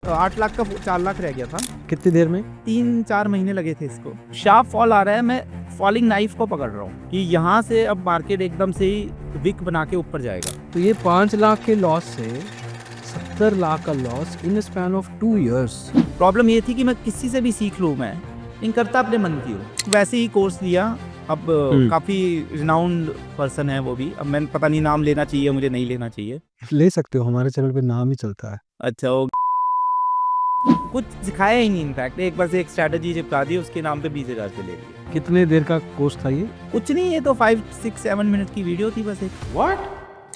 8 लाख का 4 लाख रह गया था। कितनी देर में? 3-4 महीने लगे थे इसको। शार्प फॉल आ रहा है, मैं फॉलिंग नाइफ को पकड़ रहा हूँ कि यहाँ से अब मार्केट एकदम से ही विक बना के ऊपर जाएगा। तो ये 5 लाख के लॉस से 70 लाख का loss in span of 2 years। Problem ये थी कि मैं किसी से भी सीख लूँ, मैं इन करता अपने मन की हूँ। वैसे ही कोर्स लिया। अब काफ़ी रिनाउंड पर्सन है वो भी। अब मैंने पता नहीं नाम लेना चाहिए मुझे, नहीं लेना चाहिए। ले सकते हो, हमारे चैनल पे नाम ही चलता है। अच्छा, वो कुछ सिखाया ही नहीं। इनफैक्ट एक बस एक स्ट्रैटेजी चिपका दी, उसके नाम पे 20,000 पे ले लिए। कितने देर का कोर्स था ये? कुछ नहीं, ये तो 5-6-7 मिनट की वीडियो थी बस एक। व्हाट?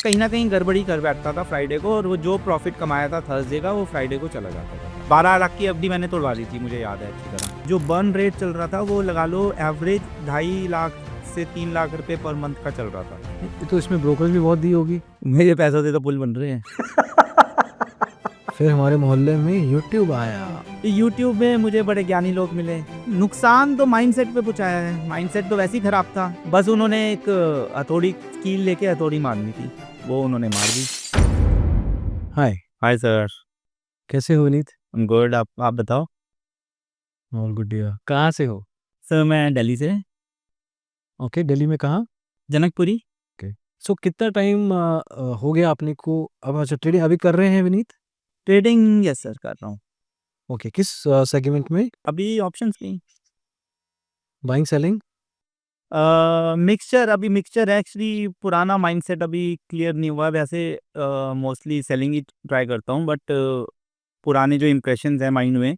कहीं ना कहीं गड़बड़ी कर बैठता था फ्राइडे को, और वो जो प्रॉफिट कमाया था थर्सडे का वो फ्राइडे को चला जाता था। 12 लाख की एफडी मैंने तोड़वा ली थी, मुझे याद है अच्छी तरह। जो बर्न रेट चल रहा था वो लगा लो एवरेज 2.5 लाख से 3 लाख रुपए पर मंथ का चल रहा था। तो इसमें ब्रोकरेज भी बहुत दी होगी। मेरे पैसों से तो पुल बन रहे हैं। फिर हमारे मोहल्ले में यूट्यूब आया। यूट्यूब में मुझे बड़े ज्ञानी लोग मिले। नुकसान तो माइंडसेट पे पहुंचाया है। माइंडसेट तो वैसे ही खराब था, बस उन्होंने एक हथौड़ी कील लेके हथौड़ी मारनी थी, वो उन्होंने मार दी। हाय। Hi sir. कैसे हो नीत? गुड, आप बताओ। All good dear. कहाँ से हो? सर मैं दिल्ली से। ओके, दिल्ली में कहाँ? जनकपुरी। सो कितना टाइम हो गया आपने को? अब अच्छा, ट्रेडिंग अभी कर रहे हैं विनीत? ट्रेडिंग यस सर कर रहा हूँ। ओके, किस सेगमेंट में? अभी ऑप्शंस की बाइंग सेलिंग? मिक्सचर, अभी मिक्सचर है एक्चुअली। पुराना माइंडसेट अभी क्लियर नहीं हुआ है। वैसे मोस्टली सेलिंग ही ट्राई करता हूँ, बट पुराने जो इम्प्रेशंस हैं माइंड में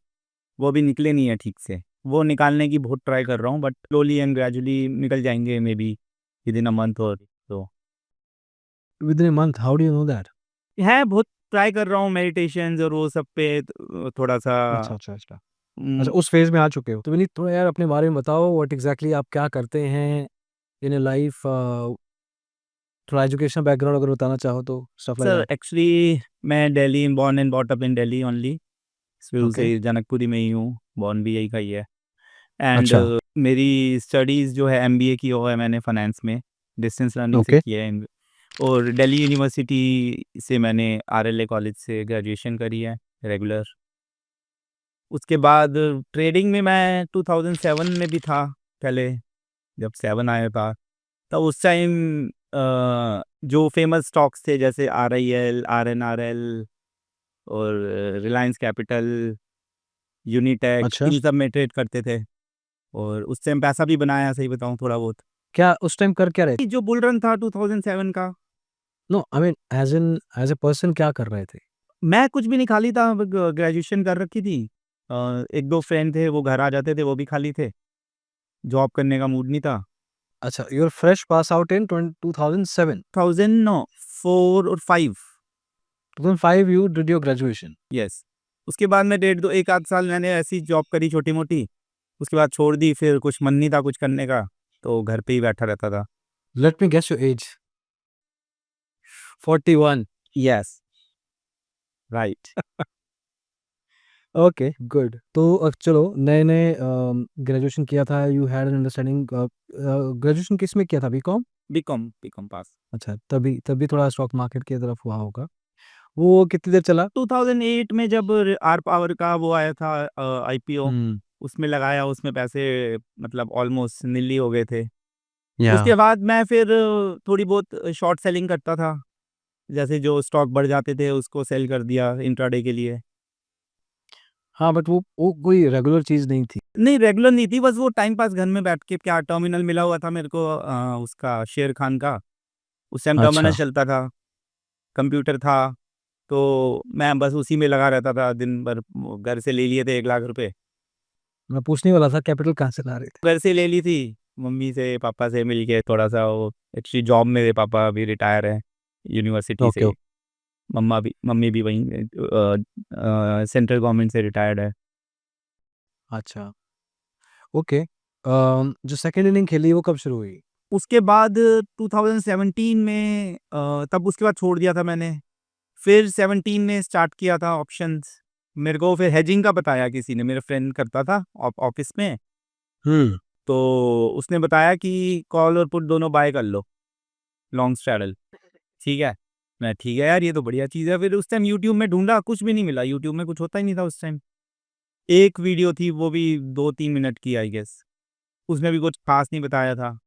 वो अभी निकले नहीं है ठीक से। वो निकालने की बहुत ट्राई कर रहा हूँ, बट स्लोली एंड ग्रेजुअली निकल जाएंगे, may be with in a month और तो। With in a month? How do you know that? है बहुत ट्राई कर रहा हूँ मेडिटेशन और वो सब पे थोड़ा सा। अच्छा अच्छा अच्छा। अच्छा, हम्म, उस फेज में आ चुके हो। तो विनीत थोड़ा यार अपने बारे में बताओ, व्हाट एग्जैक्टली आप क्या करते हैं इन लाइफ? थोड़ा एजुकेशन बैकग्राउंड अगर बताना चाहो तो, stuff like sir that. Actually मैं Delhi born and bought up in Delhi only. शुरू से ओके। ही जनकपुरी में ही हूँ, बॉर्न भी यही का ही है। एंड अच्छा। मेरी स्टडीज़ जो है एमबीए की वो है मैंने फाइनेंस में, डिस्टेंस लर्निंग से ओके। किया है। और दिल्ली यूनिवर्सिटी से मैंने आरएलए कॉलेज से ग्रेजुएशन करी है रेगुलर। उसके बाद ट्रेडिंग में मैं 2007 में भी था पहले, जब 7 आया था। तो उस टाइम जो फेमस स्टॉक्स थे जैसे आरआईएल, आरएनआरएल और रिलायंस कैपिटल, यूनिटेक, अच्छा, इन सब में ट्रेड करते थे। और उस टाइम पैसा भी बनाया, सही बताऊं, थोड़ा बहुत। क्या उस टाइम कर क्या रहे थे? जो बुल रन था 2007 का। No, I mean as a person क्या कर रहे थे? मैं कुछ भी नहीं, खाली था। ग्रेजुएशन कर रखी थी। एक दो फ्रेंड थे वो घर आ जाते थे, वो भी खाली थे। जॉब करने का मूड नहीं था। अच्छा, you are fresh pass out in 2007। 2004 और 5। 2005 you did your graduation. Yes. उसके बाद मैं डेढ़ दो एक आध साल मैंने ऐसी जॉब करी छोटी मोटी। उसके बाद छोड़ दी, फिर कुछ मन नहीं था कुछ करने का, तो घर पे ही बैठा रहता था। Let me guess your age. 41। Yes, right. Okay, good. तो अब चलो, नए नए ग्रेजुएशन किया था, you had an understanding. Graduation किस में किया था? बीकॉम? BCom pass. अच्छा, तभी तभी थोड़ा स्टॉक मार्केट की तरफ हुआ होगा। वो कितनी देर चला? 2008 में जब आर पावर का वो आया था आईपीओ, हम्म। उसमें लगाया। उसमें पैसे मतलब ऑलमोस्ट नीली हो गए थे। या। उसके बाद मैं फिर थोड़ी बहुत शॉर्ट सेलिंग करता था। जैसे जो स्टॉक बढ़ जाते थे उसको सेल कर दिया इंट्राडे के लिए। हाँ, बट वो कोई रेगुलर चीज नहीं थी। नहीं रेगुलर नहीं थी, बस वो टाइम पास घर में बैठ के। क्या टर्मिनल मिला हुआ था मेरे को उसका, शेर खान का। उस टाइम अच्छा। टर्मिनल चलता था, कंप्यूटर था। तो मैं बस उसी में लगा रहता था दिन भर। वो घर से ले लिए थे 1 लाख रुपए। मैं पूछने वाला था कैपिटल कहाँ से ला रहे थे। घर से ले ली थी, मम्मी से पापा से मिल के थोड़ा सा। वो एक्चुअली जॉब में, मेरे पापा अभी रिटायर है यूनिवर्सिटी से ओके ही। ओके। मम्मी भी वहीं सेंट्रल गवर्नमेंट से रिटायर्ड है। अच्छा, ओके। जो सेकंड इनिंग खेली वो कब शुरू हुई? उसके बाद 2017 में तब उसके बाद छोड़ दिया था मैंने। फिर 17 में स्टार्ट किया था ऑप्शंस। मेरे को फिर हेजिंग का बताया किसी ने, मेरा फ्रेंड करता था ऑफिस में। हम्म। तो उसने बताया कि कॉल और पुट दोनों बाय कर लो, लॉन्ग स्ट्रैडल। ठीक है। मैं ठीक है यार, ये तो बढ़िया चीज़ है। फिर उस टाइम यूट्यूब में ढूँढा, कुछ भी नहीं मिला, यूट्यूब में कुछ होता ही नहीं था उस टाइम। एक वीडियो थी, वो भी 2-3 मिनट की आई गेस, उसमें भी कुछ ख़ास नहीं बताया था।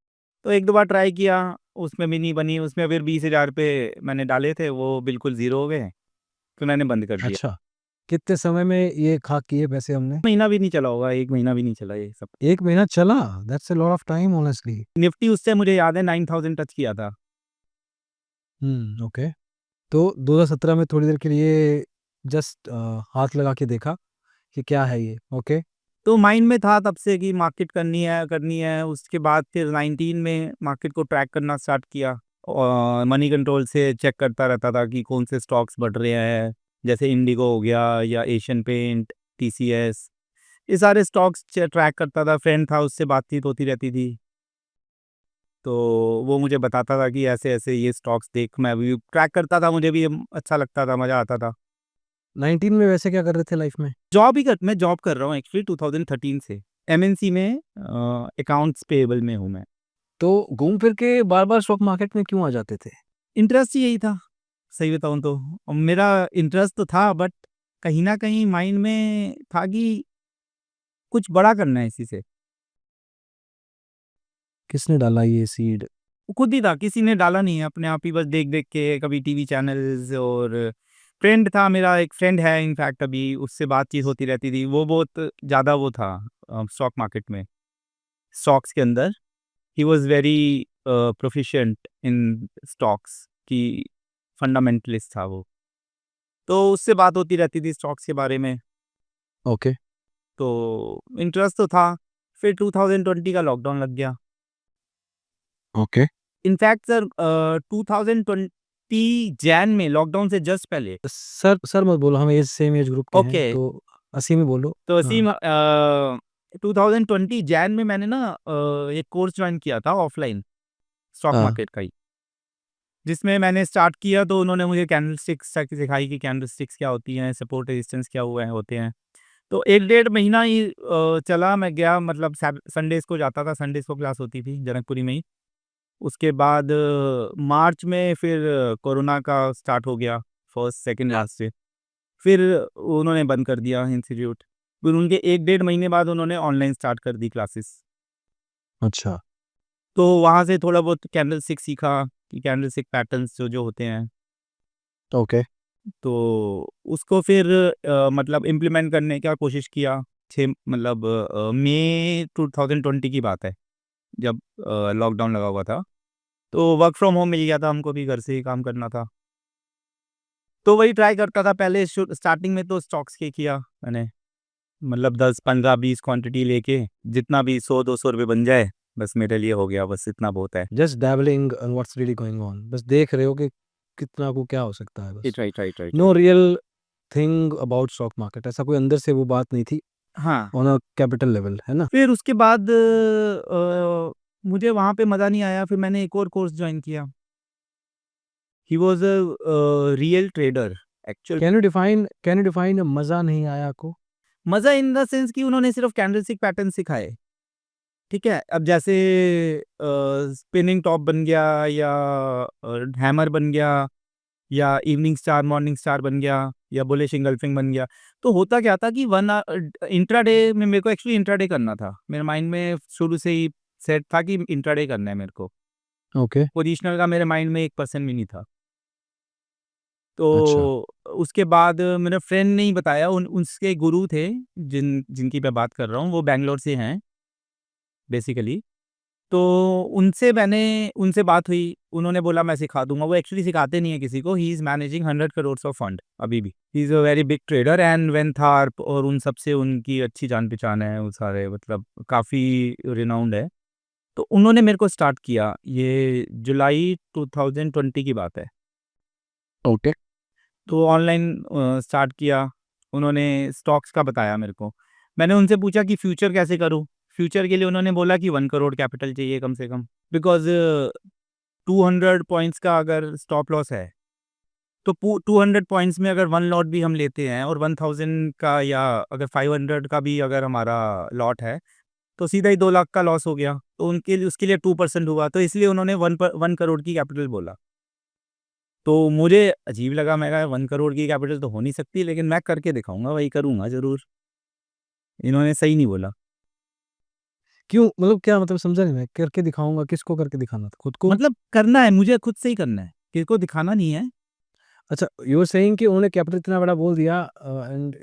तो 1-2 बार ट्राई किया, उसमें भी नहीं बनी, उसमें फिर 20,000 रुपए मैंने डाले थे, वो बिल्कुल ज़ीरो हो गए, फिर मैंने बंद कर दिया। अच्छा, कितने समय में ये खाक किए पैसे हमने? महीना भी नहीं चला होगा, 1 महीना भी नहीं चला ये सब। 1 महीना चला? That's a lot of time honestly. Nifty उससे मुझे याद है 9000 टच किया था। ओके। तो 2017 में थोड़ी देर के लिए जस्ट हाथ लगा के देखा कि क्या है ये, ओके? तो माइंड में था तब से कि मार्केट करनी है, करनी है। उसके बाद फिर 19 में मार्केट को ट्रैक करना स्टार्ट किया और मनी कंट्रोल से चेक करता रहता था कि कौन से स्टॉक्स बढ़ रहे हैं, जैसे इंडिगो हो गया या एशियन पेंट, टीसीएस, ये सारे स्टॉक्स ट्रैक करता था। फ्रेंड था, उससे बातचीत होती रहती थी, तो वो मुझे बताता था कि ऐसे-ऐसे ये स्टॉक्स देख, मैं भी ट्रैक करता था, मुझे भी अच्छा लगता था, मज़ा आता था। 19 में वैसे क्या कर रहे थे लाइफ में? मैं जॉब कर रहा हूँ एक्चुअली 2013 से। एमएनसी में अकाउंट्स पेएबल में हूँ मैं। तो घूम फिर के बार-बार स्टॉक मार्केट में क्यों आ जाते थे? इंटरेस्ट ही यही था, सही बताऊँ तो। मेरा इंटरेस्ट तो था, बट कहीं न कहीं माइंड में था कि कुछ बड़ा करना है इसी से। किसने डाला ये सीड? खुद ही था, किसी ने डाला नहीं है, अपने आप ही बस देख-देख के कभी टीवी चैनल्स। और फ्रेंड था मेरा, एक फ्रेंड है इनफैक्ट अभी, उससे बातचीत होती रहती थी। वो बहुत ज़्यादा वो था स्टॉक मार्केट में, स्टॉक्स के अंदर। He was very proficient in stocks, कि फंडामेंटलिस्ट था वो। तो उससे बात होती रहती थी स्टॉक्स के बारे में, ओके, तो इंटरेस्ट तो था। फिर 2020 का लॉकडाउन लग गया। ओके। इनफैक्ट सर 2020 जैन में, लॉकडाउन से जस्ट पहले। सर मत बोलो, हम सेम एज ग्रुप के हैं, ओके, तो असी में बोलो। तो हाँ, असीम 2020 जैन में मैंने ना एक कोर्स ज्वाइन किया था ऑफलाइन, स्टॉक हाँ, मार्केट का ही, जिसमें मैंने स्टार्ट किया। तो उन्होंने मुझे कैंडलस्टिक्स तक सिखाई कि कैंडलस्टिक्स क्या होती हैं, सपोर्ट रेजिस्टेंस क्या हुआ है होते हैं। तो 1 डेढ़ महीना ही चला। मैं गया, मतलब संडेज़ को जाता था, संडेज़ को क्लास होती थी जनकपुरी में ही। उसके बाद मार्च में फिर कोरोना का स्टार्ट हो गया, फर्स्ट सेकंड लास्ट से। फिर उन्होंने बंद कर दिया इंस्टीट्यूट। फिर उनके 1 डेढ़ महीने बाद उन्होंने ऑनलाइन स्टार्ट कर दी क्लासेस। अच्छा, तो वहाँ से थोड़ा बहुत कैंडलस्टिक सीखा कि कैंडलस्टिक पैटर्न्स जो-जो होते हैं। ओके, तो उसको फिर मतलब इम्प्लीमेंट करने का कोशिश किया। 6 मतलब मई 2020 की बात है, जब लॉकडाउन लगा हुआ था। तो वर्क फ्रॉम होम मिल गया था हमको भी, घर से ही काम करना था। तो वही ट्राई करता था पहले, स्टार्टिंग में तो स्टॉक्स के किया मैंने, मतलब 10, 15, 20 क्वांटिटी लेके, जितना भी 100-200 रुपए बन जाए, बस मेरे लिए हो गया, बस इतना बहुत है। Just dabbling on what's really going on, बस देख रहे हो कि कितना को क्या हो सकता है बस। Right, right, right, no right. Real thing about stock market, ऐसा कोई अंदर से वो बात नहीं थी हाँ, ऑन अ कैपिटल लेवल, है ना? फिर उसके बाद मुझे वहाँ पे मज़ा नहीं आया, फिर मैंने एक और कोर्स जॉइन किया। He was a real trader actual. Can you define मज़ा नहीं आया को? मज़ा इन द सेंस कि उन्होंने सिर्फ़ कैंडलस्टिक पैटर्न सिखाए, ठीक है? अब जैसे स्पिनिंग टॉप बन गया, या हैमर बन गया, या इवनिंग स्टार, मॉर्निंग स्टार बन गया, या बुलिश इंगल्फिंग बन गया। तो होता क्या था कि इंट्राडे में मेरे को एक्चुअली इंट्राडे करना था। मेरे माइंड में शुरू से ही सेट था कि इंट्राडे करना है मेरे को। ओके, पोजिशनल का मेरे माइंड में 1% भी नहीं था। अच्छा, तो उसके बाद मेरे फ्रेंड ने ही बताया, उसके गुरु थे, जिनकी मैं बात कर रहा हूँ, वो बैंगलोर से हैं बेसिकली। तो उनसे बात हुई, उन्होंने बोला मैं सिखा दूँगा। वो एक्चुअली सिखाते नहीं है किसी को, he is managing 100 crore of fund अभी भी। He is a very big trader, and Van Tharp और उन सब से उनकी अच्छी जान-पहचान है, वो सारे मतलब काफ़ी रिनाउंड है। तो उन्होंने मेरे को स्टार्ट किया, ये जुलाई 2020 की बात है। ओके, तो ऑनलाइन स्टार्ट किया, उन्होंने स्टॉक्स का बताया मेरे को। मैंने उनसे पूछा कि फ्यूचर कैसे करूँ? फ्यूचर के लिए उन्होंने बोला कि 1 करोड़ कैपिटल चाहिए कम से कम, बिकॉज़ 200 पॉइंट्स का अगर स्टॉप लॉस है, तो 200 पॉइंट्स में अगर 1 लॉट भी हम लेते हैं, और 1000 का, या अगर 500 का भी अगर हमारा लॉट है, तो सीधा ही 2 लाख का लॉस हो गया। तो उनके लिए, उसके लिए 2% हुआ, तो इसलिए उन्होंने 1 करोड़ की कैपिटल बोला। तो मुझे अजीब लगा, मैं कहा 1 करोड़ की कैपिटल तो हो नहीं सकती, लेकिन मैं करके दिखाऊँगा, वही करूँगा ज़रूर। इन्होंने सही नहीं बोला। क्यों? मतलब क्या मतलब समझा नहीं मैं, करके दिखाऊँगा, किसको करके दिखाना था? खुद को? मतलब करना है, मुझे खुद से ही करना है, किसी को दिखाना नहीं है। अच्छा, यू आर सेइंग कि उन्होंने कैपिटल इतना बड़ा बोल दिया एंड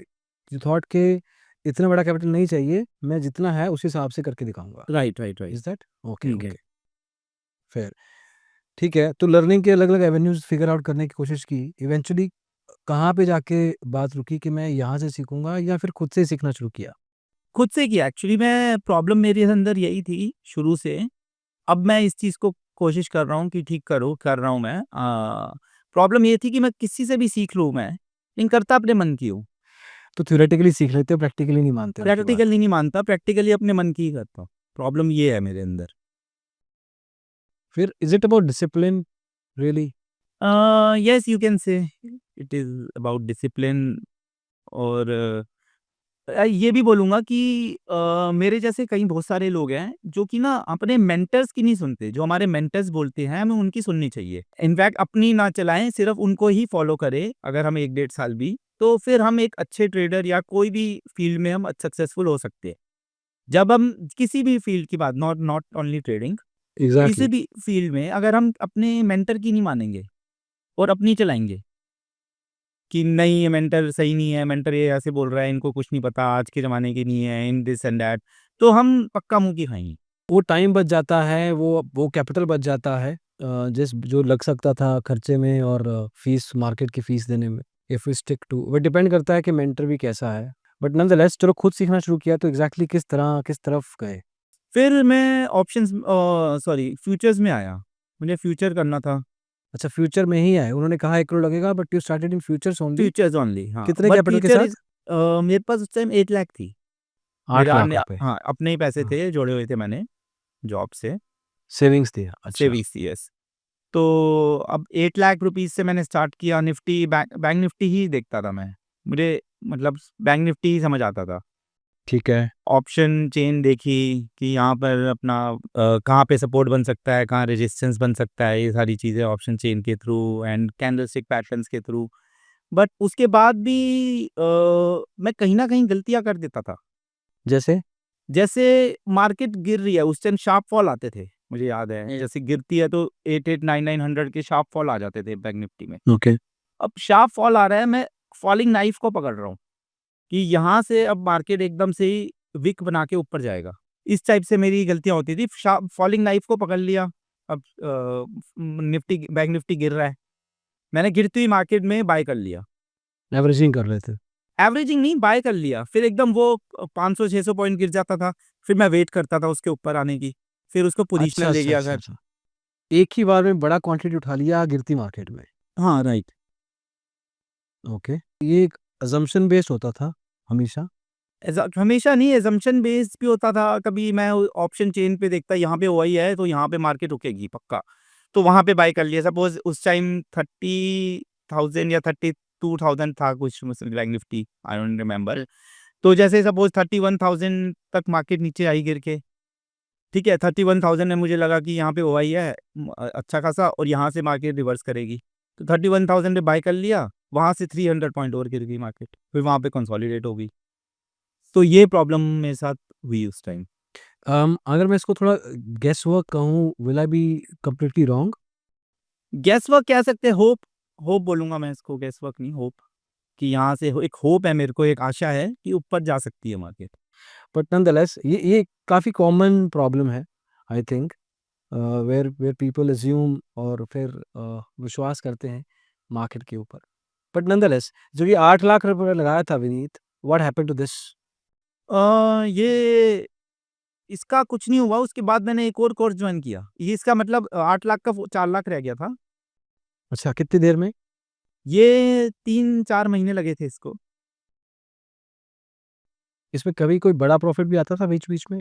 यू थॉट कि इतना बड़ा कैपिटल नहीं चाहिए, मैं जितना है उस हिसाब से करके दिखाऊँगा। Right, right, right. Is that? Okay, ठीक है। Okay, fair. ठीक है, तो लर्निंग के अलग-अलग एवेन्यूज़ फिगर आउट करने की कोशिश की। इवेंचुअली कहाँ पे जाके बात रुकी कि मैं यहाँ से सीखूँगा या फिर खुद से ही सीखना शुरू किया? खुद से किया एक्चुअली, मैं प्रॉब्लम मेरे अंदर यही थी शुरू से। अब मैं इस चीज़ को कोशिश कर रहा हूँ कि ठीक कर रहा हूँ मैं। प्रॉब्लम ये थी कि मैं किसी से भी सीख लूँ मैं, लेकिन करता अपने मन की हूँ। तो थ्योरेटिकली सीख लेते हो, प्रैक्टिकली नहीं मानते उनकी बात। प्रैक्टिकली नहीं मानता, प्रैक्टिकली अपने मन की ही करता हूँ। प्रॉब्लम ये है मेरे अंदर। फिर is it about discipline really? Yes, you can say it is about discipline. और ये भी बोलूँगा कि मेरे जैसे कई बहुत सारे लोग हैं जो कि ना अपने मेंटर्स की नहीं सुनते, जो हमारे मेंटर्स बोलते हैं हमें उनकी सुननी चाहिए। इनफैक्ट अपनी ना चलाएँ, सिर्फ़ उनको ही फ़ॉलो करें अगर हम 1 डेढ़ साल भी, तो फिर हम एक अच्छे ट्रेडर या कोई भी फ़ील्ड में हम सक्सेसफुल हो सकते हैं। जब हम किसी भी फ़ील्ड की बात, नॉट नॉट ओनली ट्रेडिंग, किसी एग्ज़ैक्टली। भी फ़ील्ड में अगर हम अपने मेंटर की नहीं मानेंगे और अपनी चलाएँगे कि नहीं ये मेंटर सही नहीं है, मेंटर ये ऐसे बोल रहा है, इनको कुछ नहीं पता, आज के ज़माने के नहीं है, इन दिस एंड दैट, तो हम पक्का मुँह की खाएँगे। वो टाइम बच जाता है, वो कैपिटल बच जाता है जिस जो लग सकता था खर्चे में और फीस मार्केट की फीस देने में। इफ वी स्टिक टू वो डिपेंड करता है कि मेंटर भी कैसा है। बट नॉनदलेस चलो खुद सीखना शुरू किया तो एग्ज़ैक्टली किस तरह किस तरफ गए? फिर मैं सॉरी फ्यूचर्स में आया, मुझे फ्यूचर करना था, अच्छा फ्यूचर में ही आए, उन्होंने कहा 1 करोड़ लगेगा but you started in futures only. Futures only हाँ, कितने बट कैपिटल के फ्यूचर साथ? इज़ मेरे पास उस टाइम 8 लाख थी। 8 मेरा लाख अन्य रुपए। हाँ, अपने ही पैसे हाँ, थे, जोड़े हुए थे मैंने जॉब से, सेविंग्स दिया, अच्छा। सेविंग्स थी यस। तो अब 8 लाख रुपीज़ से मैंने स्टार्ट किया, निफ्टी बैंक निफ्टी ही देखता था मैं। मुझे मतलब बैंक निफ्टी ही समझ आता था। ठीक है। ऑप्शन चेन देखी कि यहाँ पर अपना कहाँ पे सपोर्ट बन सकता है, कहाँ रेजिस्टेंस बन सकता है, ये सारी चीज़ें ऑप्शन चेन के थ्रू एंड कैंडलस्टिक पैटर्न्स के थ्रू। बट उसके बाद भी मैं कहीं न कहीं गलतियाँ कर देता था। जैसे? जैसे मार्केट गिर रही है, उस टाइम शार्प फॉल आते थे, मुझे याद है। जैसे गिरती है तो 88, 9900 के शार्प फॉल आ जाते थे बैंक निफ्टी में। ओके। अब शार्प फॉल आ रहा है, मैं फॉलिंग नाइफ को पकड़ रहा हूँ कि यहाँ से अब मार्केट एकदम से ही विक बना के ऊपर जाएगा। इस टाइप से मेरी गलतियाँ होती थी। फॉलिंग नाइफ को पकड़ लिया। अब निफ्टी बैंक निफ्टी गिर रहा है। मैंने गिरती हुई मार्केट में बाय कर लिया। एवरेजिंग कर रहे थे। एवरेजिंग नहीं, बाय कर लिया। फिर एकदम वो 500-600 पॉइंट गिर जाता था। फिर मैं वेट करता था उसके ऊपर आने की। फिर उसको अच्छा, पोजीशनल ले अच्छा, गया अच्छा, घर। अच्छा। एक ही बार में बड़ा क्वांटिटी उठा लिया गिरती मार्केट में। हाँ, राइट। ओके। ये एक असम्पशन बेस्ड होता था हमेशा? हमेशा नहीं, असम्पशन बेस्ड भी होता था। कभी मैं ऑप्शन चेन पे देखता यहाँ पे ओआई है तो यहाँ पे मार्केट रुकेगी पक्का। तो वहाँ पे बाय कर लिया। सपोज़ उस टाइम 30,000 या 32,000 था कुछ bank Nifty, I don't remember. तो जैसे सपोज़ 31,000 तक मार्केट नीचे आई गिर के, ठीक है? 31,000 में मुझे लगा कि यहाँ पे ओआई है अच्छा खासा, और यहाँ से मार्केट रिवर्स करेगी। तो 31,000 पे बाय कर लिया, वहाँ से 300 पॉइंट और गिर गई मार्केट। फिर वहाँ पे कंसोलिडेट हो गई। तो ये प्रॉब्लम मेरे साथ हुई उस टाइम। अगर मैं इसको थोड़ा गेस वर्क कहूँ, will I be completely wrong? Guesswork कह सकते हैं, होप होप बोलूँगा मैं इसको, गेस वर्क नहीं, होप। कि यहाँ से एक होप है मेरे को, एक आशा है कि ऊपर जा सकती है मार्केट। बट नॉनदलेस ये काफ़ी कॉमन प्रॉब्लम है I think where where people assume और फिर विश्वास करते हैं मार्केट के ऊपर। बट नॉनदलेस जो ये 8 लाख रुपए लगाया था Vineet, what happened to this? ये इसका कुछ नहीं हुआ, उसके बाद मैंने एक और कोर्स जॉइन किया। ये इसका मतलब 8 लाख का 4 लाख रह गया था। अच्छा, कितनी देर में? ये 3-4 महीने लगे थे इसको। इसमें कभी कोई बड़ा प्रॉफ़िट भी आता था बीच-बीच में?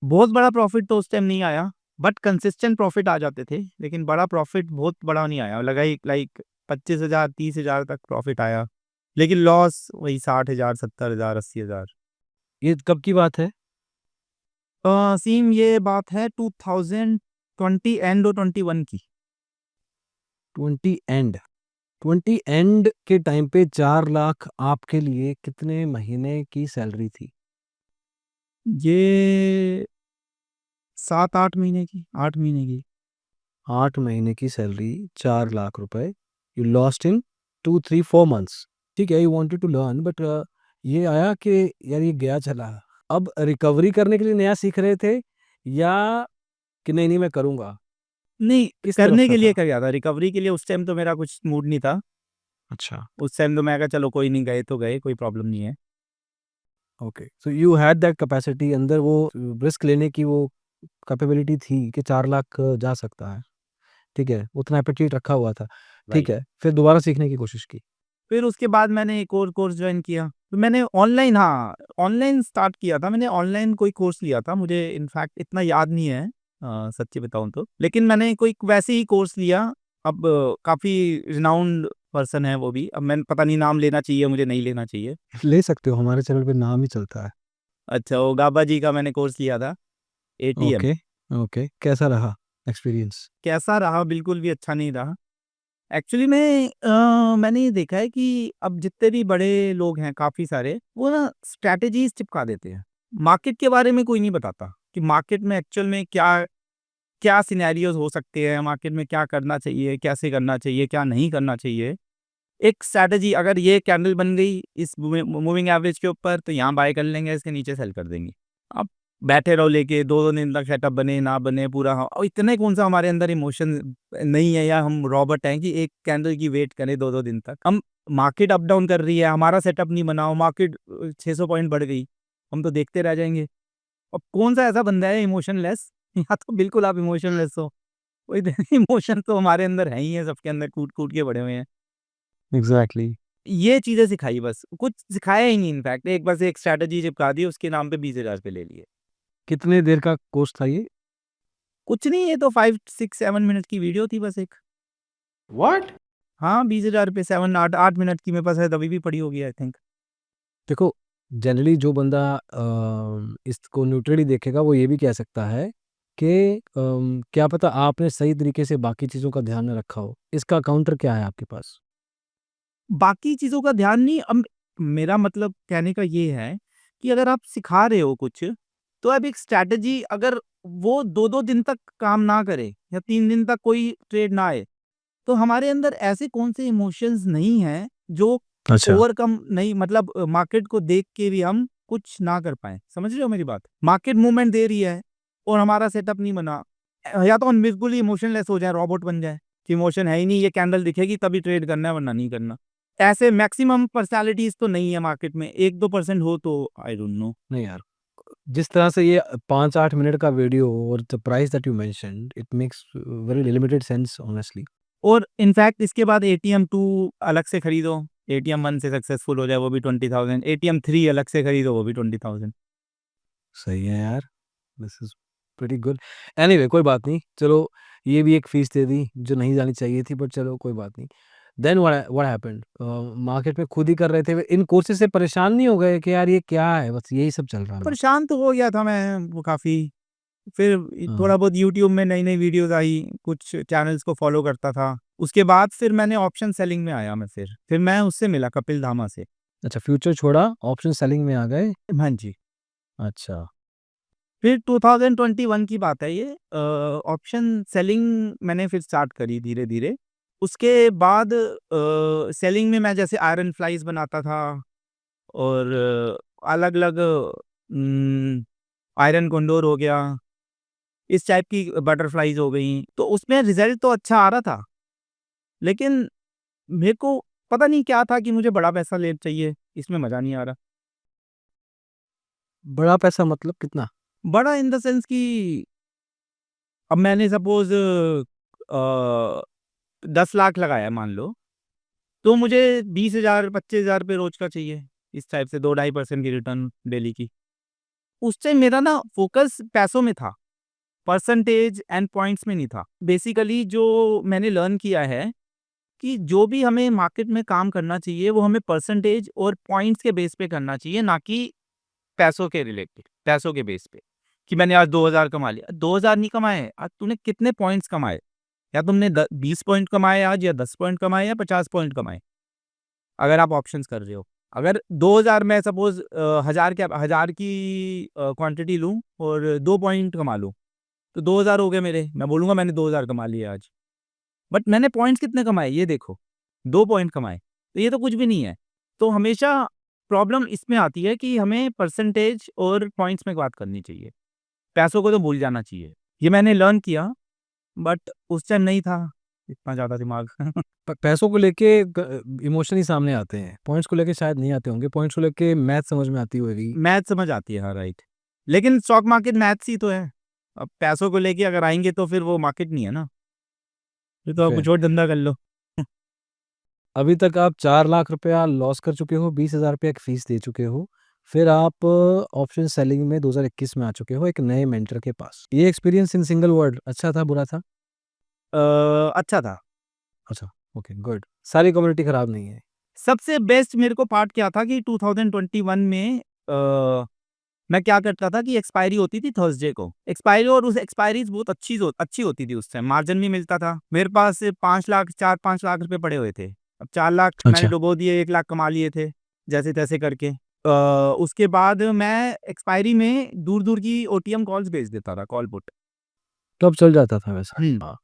बहुत बड़ा प्रॉफ़िट तो उस टाइम नहीं आया, बट कंसिस्टेंट प्रॉफ़िट आ जाते थे, लेकिन बड़ा प्रॉफ़िट बहुत बड़ा नहीं आया। लगा ही लाइक 25,000 30,000 तक प्रॉफ़िट आया, लेकिन लॉस वही 60,000 70,000 80,000। ये कब की बात है? सीन ये बात है 2020 एंड और 21 की। 20 एंड? 20 एंड के टाइम पे 4 लाख आपके लिए कितने महीने की सैलरी थी? ये 7-8 महीने की, 8 महीने की। 8 महीने की सैलरी, 4 लाख रुपए, यू लॉस्ट इन 2-3-4 मंथ्स। ठीक है, you wanted to learn, but ये आया कि यार ये गया चला, अब रिकवरी करने के लिए नया सीख रहे थे, या कि नहीं नहीं मैं करूंगा, नहीं, किस तरफ करने का के लिए था? कर गया था, रिकवरी के लिए उस टाइम तो मेरा कुछ मूड नहीं था। अच्छा। उस टाइम तो मैं कहा चलो कोई नहीं, गए तो गए, कोई प्रॉब्लम नहीं है। Okay, so you had that capacity, अंदर वो रिस्क लेने की वो कैपेबिलिटी थी कि 4 लाख जा सकता है। ठीक है, उतना एपेटाइट रखा हुआ था। ठीक राइट। है, फिर दोबारा सीखने की कोशिश की। फिर उसके बाद मैंने एक और कोर्स जॉइन किया। तो मैंने ऑनलाइन, हाँ, ऑनलाइन स्टार्ट किया था। मैंने ऑनलाइन कोई कोर्स लिया था, मुझे इनफैक्ट इतना याद नहीं है सच्ची बताऊँ तो। लेकिन मैंने कोई वैसे ही कोर्स लिया। अब काफ़ी रिनाउंड पर्सन है वो भी। अब मैं पता नहीं नाम लेना चाहिए, मुझे नहीं लेना चाहिए। ले सकते हो, हमारे चैनल पे नाम ही चलता है। अच्छा, वो गाबा जी का मैंने कोर्स लिया था, एटीएम। ओके, ओके, कैसा रहा एक्सपीरियंस? कैसा रहा? बिल्कुल भी अच्छा नहीं रहा। एक्चुअली मैंने ये देखा है कि अब जितने भी बड़े लोग हैं काफ़ी सारे, वो ना स्ट्रैटेजीज़ चिपका देते हैं। मार्केट के बारे में कोई नहीं बताता कि मार्केट में एक्चुअल में क्या क्या सिनेरियोज़ हो सकते हैं, मार्केट में क्या करना चाहिए, कैसे करना चाहिए, क्या नहीं करना चाहिए। एक स्ट्रैटेजी, अगर ये कैंडल बन गई इस मूविंग एवरेज के ऊपर तो यहाँ बाय कर लेंगे, इसके नीचे सेल कर देंगे। अब बैठे रहो लेके 2-2 दिन तक, सेटअप बने ना बने पूरा, और इतने कौन-सा हमारे अंदर इमोशन नहीं है, या हम रॉबोट हैं कि एक कैंडल की वेट करें 2-2 दिन तक। हम मार्केट अप डाउन कर रही है, हमारा सेटअप नहीं बना, मार्केट 600 पॉइंट बढ़ गई, हम तो देखते रह जाएँगे। अब कौन-सा ऐसा बंदा है इमोशनलेस या तो बिल्कुल आप इमोशनलेस हो। कोई इमोशन तो हमारे अंदर है ही है, सबके अंदर कूट-कूट के पड़े हुए हैं। एग्जैक्टली। ये चीज़ें सिखाई बस, कुछ सिखाया ही नहीं इनफैक्ट, एक बस एक स्ट्रैटेजी चिपका दी, उसके नाम पे 20,000 रुपए ले लिए। कितने देर का कोर्स था ये? कुछ नहीं, ये तो 5, 6, 7 मिनट की वीडियो थी बस एक। व्हाट? हाँ, 20,000 रुपए 7, 8 मिनट की मेरे पास है, तभी भी पड़ी होगी आई थिंक। देखो, जनरली जो बंदा इसको न्यूट्रली देखेगा वो ये भी कह सकता है कि क्या पता आपने सही तरीके से बाकी चीज़ों का ध्यान न रखा हो। इसका काउंटर क्या है आपके पास? बाकी चीज़ों का ध्यान नहीं, अब मेरा मतलब कहने का ये है कि अगर आप सिखा रहे हो कुछ, तो अब एक स्ट्रैटेजी अगर वो 2-2 दिन तक काम ना करे या 3 दिन तक कोई ट्रेड ना आए, तो हमारे अंदर ऐसे कौन से इमोशंस नहीं हैं जो अच्छा। ओवरकम नहीं, मतलब मार्केट को देख के भी हम कुछ ना कर पाएँ। समझ रहे हो मेरी बात? मार्केट मूवमेंट दे रही है और हमारा सेटअप नहीं बना। या तो हम बिल्कुल ही इमोशनलेस हो जाएँ, रोबोट बन जाएँ कि इमोशन है ही नहीं, ये कैंडल दिखेगी तभी ट्रेड करना है वरना नहीं करना। ऐसे मैक्सिमम पर्सनैलिटीज़ तो नहीं है मार्केट में, 1-2% हो तो आई डोंट नो। नहीं यार, जिस तरह से ये 5-8 मिनट का वीडियो और the price that you mentioned, it makes very limited sense honestly. और इनफैक्ट इसके बाद एटीएम 2 अलग से खरीदो, एटीएम 1 से सक्सेसफुल हो जाए वो भी 20,000, एटीएम 3 अलग से खरीदो वो भी 20,000। सही है यार, this is pretty good. Anyway, कोई बात नहीं, चलो, ये भी एक फीस दे दी जो नहीं जानी चाहिए थी, बट चलो कोई बात नहीं। Then what happened? मार्केट में खुद ही कर रहे थे, इन कोर्सेज़ से परेशान नहीं हो गए कि यार ये क्या है? बस यही सब चल रहा है। परेशान तो हो गया था मैं वो काफ़ी। फिर हाँ। थोड़ा बहुत यूट्यूब में नई-नई वीडियोज़ आई, कुछ चैनल्स को फ़ॉलो करता था। उसके बाद फिर मैंने ऑप्शन सेलिंग में आया मैं फिर मैं उससे मिला कपिल धामा से। अच्छा, फ्यूचर छोड़ा, ऑप्शन सेलिंग में आ गए। हाँ जी। अच्छा। फिर 2021 की बात है ये, ऑप्शन सेलिंग मैंने फिर स्टार्ट करी धीरे-धीरे। उसके बाद सेलिंग में मैं जैसे आयरन फ्लाइज़ बनाता था और अलग-अलग आयरन कोंडोर हो गया, इस टाइप की बटरफ्लाइज़ हो गई। तो उसमें रिज़ल्ट तो अच्छा आ रहा था, लेकिन मेरे को पता नहीं क्या था कि मुझे बड़ा पैसा ले चाहिए, इसमें मज़ा नहीं आ रहा। बड़ा पैसा मतलब कितना? बड़ा इन द सेंस कि अब मैंने सपोज़ 10 लाख लगाया मान लो, तो मुझे 20,000 25,000 रुपए रोज़ का चाहिए, इस टाइप से 2 ढाई % की रिटर्न डेली की। उस टाइम मेरा ना फ़ोकस पैसों में था, परसेंटेज एंड पॉइंट्स में नहीं था। बेसिकली जो मैंने लर्न किया है कि जो भी हमें मार्केट में काम करना चाहिए, वो हमें परसेंटेज और पॉइंट्स के बेस पे करना चाहिए, ना कि पैसों के रिलेटेड, पैसों के बेस पे। कि मैंने आज 2,000 कमा लिया, 2,000 नहीं कमाए, आज तूने कितने पॉइंट्स कमाए। या तुमने 20 पॉइंट कमाए आज, या 10 पॉइंट कमाए, या 50 पॉइंट कमाए, अगर आप ऑप्शंस कर रहे हो। अगर 2000 मैं सपोज 1000 की क्वांटिटी लूँ और 2 पॉइंट कमा लूँ, तो 2000 हो गए मेरे, मैं बोलूँगा मैंने 2000 कमा लिए आज। बट मैंने पॉइंट्स कितने कमाए ये देखो, 2 पॉइंट कमाए, तो ये तो कुछ भी नहीं है। तो हमेशा प्रॉब्लम इसमें आती है कि हमें परसेंटेज और पॉइंट्स में बात करनी चाहिए। पैसों को तो भूल जाना चाहिए। ये मैंने लर्न किया, बट उस टाइम नहीं था इतना ज़्यादा दिमाग। पैसों को लेके इमोशन ही सामने आते हैं, पॉइंट्स को लेके शायद नहीं आते होंगे, पॉइंट्स को लेके मैथ समझ में आती होगी। मैथ समझ आती है, हाँ राइट। लेकिन स्टॉक मार्केट मैथ्स ही तो है। अब पैसों को लेके अगर आएँगे तो फिर वो मार्केट नहीं है ना। फिर तो आप फेयर। कुछ और धंधा कर लो। अभी तक आप 4 लाख रुपया लॉस कर चुके हो, 20,000 रुपया की फीस दे चुके हो, फिर आप ऑप्शन सेलिंग में 2021 में आ चुके हो एक नए मेंटर के पास। ये एक्सपीरियंस इन सिंगल वर्ड अच्छा था, बुरा था? अच्छा था। अच्छा, ओके, गुड। सारी कम्युनिटी खराब नहीं है। सबसे बेस्ट मेरे को पार्ट क्या था कि 2021 में मैं क्या करता था कि एक्सपायरी होती थी थर्सडे को। एक्सपायरी, और उस एक्सपायरीज़ बहुत अच्छी होती थी उस टाइम, मार्जिन भी मिलता था। मेरे पास 5 लाख 4-5 लाख रुपए पड़े हुए थे। अब 4 लाख मैंने अच्छा। डुबो दिए, 1 लाख कमा लिए थे, जैसे-तैसे करके। उसके बाद मैं एक्सपायरी में दूर-दूर की ओटीएम कॉल्स बेच देता था, कॉल पुट। तब चल जाता था वैसे। हुँ। हाँ,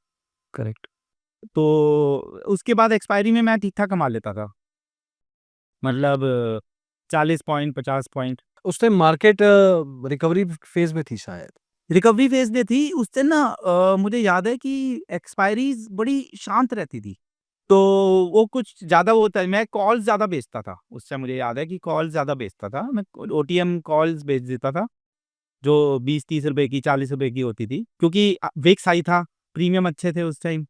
करेक्ट। तो उसके बाद एक्सपायरी में मैं ठीक-ठाक कमा लेता था। मतलब 40 पॉइंट, 50 पॉइंट। उस टाइम मार्केट रिकवरी फेज में थी शायद। रिकवरी फेज़ में थी, उस दिन ना मुझे याद है कि एक्सपायरीज़ बड़ी शांत रहती थी। तो वो कुछ ज़्यादा वो होता है, मैं कॉल्स ज़्यादा बेचता था। उस टाइम मुझे याद है कि कॉल्स ज़्यादा बेचता था। मैं ओटीएम कॉल्स बेच देता था, जो 20-30 रुपए की, 40 रुपए की होती थी। क्योंकि विक्स हाई था, प्रीमियम अच्छे थे उस टाइम,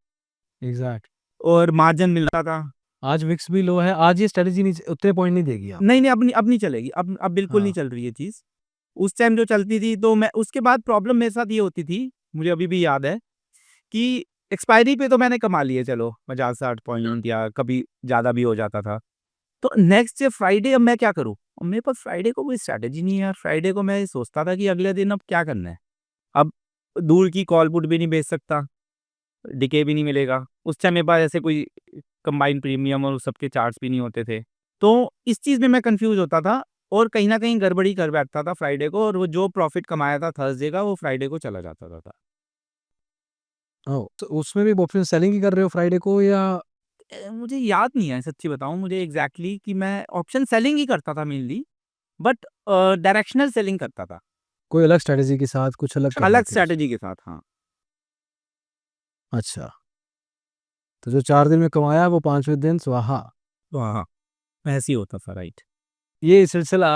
एग्जैक्ट। और मार्जिन मिलता था। आज विक्स भी लो है, आज ये स्ट्रेटेजी नहीं, उतने पॉइंट नहीं देगी नहीं, आपको। नहीं, अब नहीं चलेगी, अब बिल्कुल नहीं हाँ। चल रही है चीज़। उस टाइम जो चलती थी, तो मैं उसके बाद प्रॉब्लम मेरे साथ ये होती थी, मुझे अभी भी याद है कि एक्सपायरी पे तो मैंने कमा लिए चलो 50-60 पॉइंट, या कभी ज़्यादा भी हो जाता था। तो नेक्स्ट डे फ्राइडे, अब मैं क्या करूँ? अब मेरे पास फ्राइडे को कोई स्ट्रैटेजी नहीं है यार। फ्राइडे को मैं सोचता था कि अगले दिन अब क्या करना है? अब दूर की कॉल पुट भी नहीं बेच सकता, डीके भी नहीं मिलेगा। उस टाइम मेरे पास ऐसे कोई कंबाइंड प्रीमियम और उस सब के चार्ट्स भी नहीं होते थे। तो इस चीज़ में मैं कन्फ्यूज़ होता था, और कहीं न कहीं गड़बड़ी कर बैठता था फ्राइडे को, और वो जो प्रॉफ़िट कमाया था थर्सडे का, वो फ्राइडे को चला जाता था। ओह! तो उसमें भी ऑप्शन सेलिंग ही कर रहे हो फ्राइडे को, या मुझे याद नहीं है, सच्ची बताऊँ मुझे एग्ज़ैक्टली, कि मैं ऑप्शन सेलिंग ही करता था मेनली, बट डायरेक्शनल सेलिंग करता था। कोई अलग स्ट्रैटेजी के साथ कुछ अलग कर रहे अलग थे उसमें? स्ट्रैटेजी के साथ, हाँ। अच्छा, तो जो 4 दिन में कमाया वो 5वें दिन स्वाहा। तो हाँ, ऐसे ही होता था, राइट। ये सिलसिला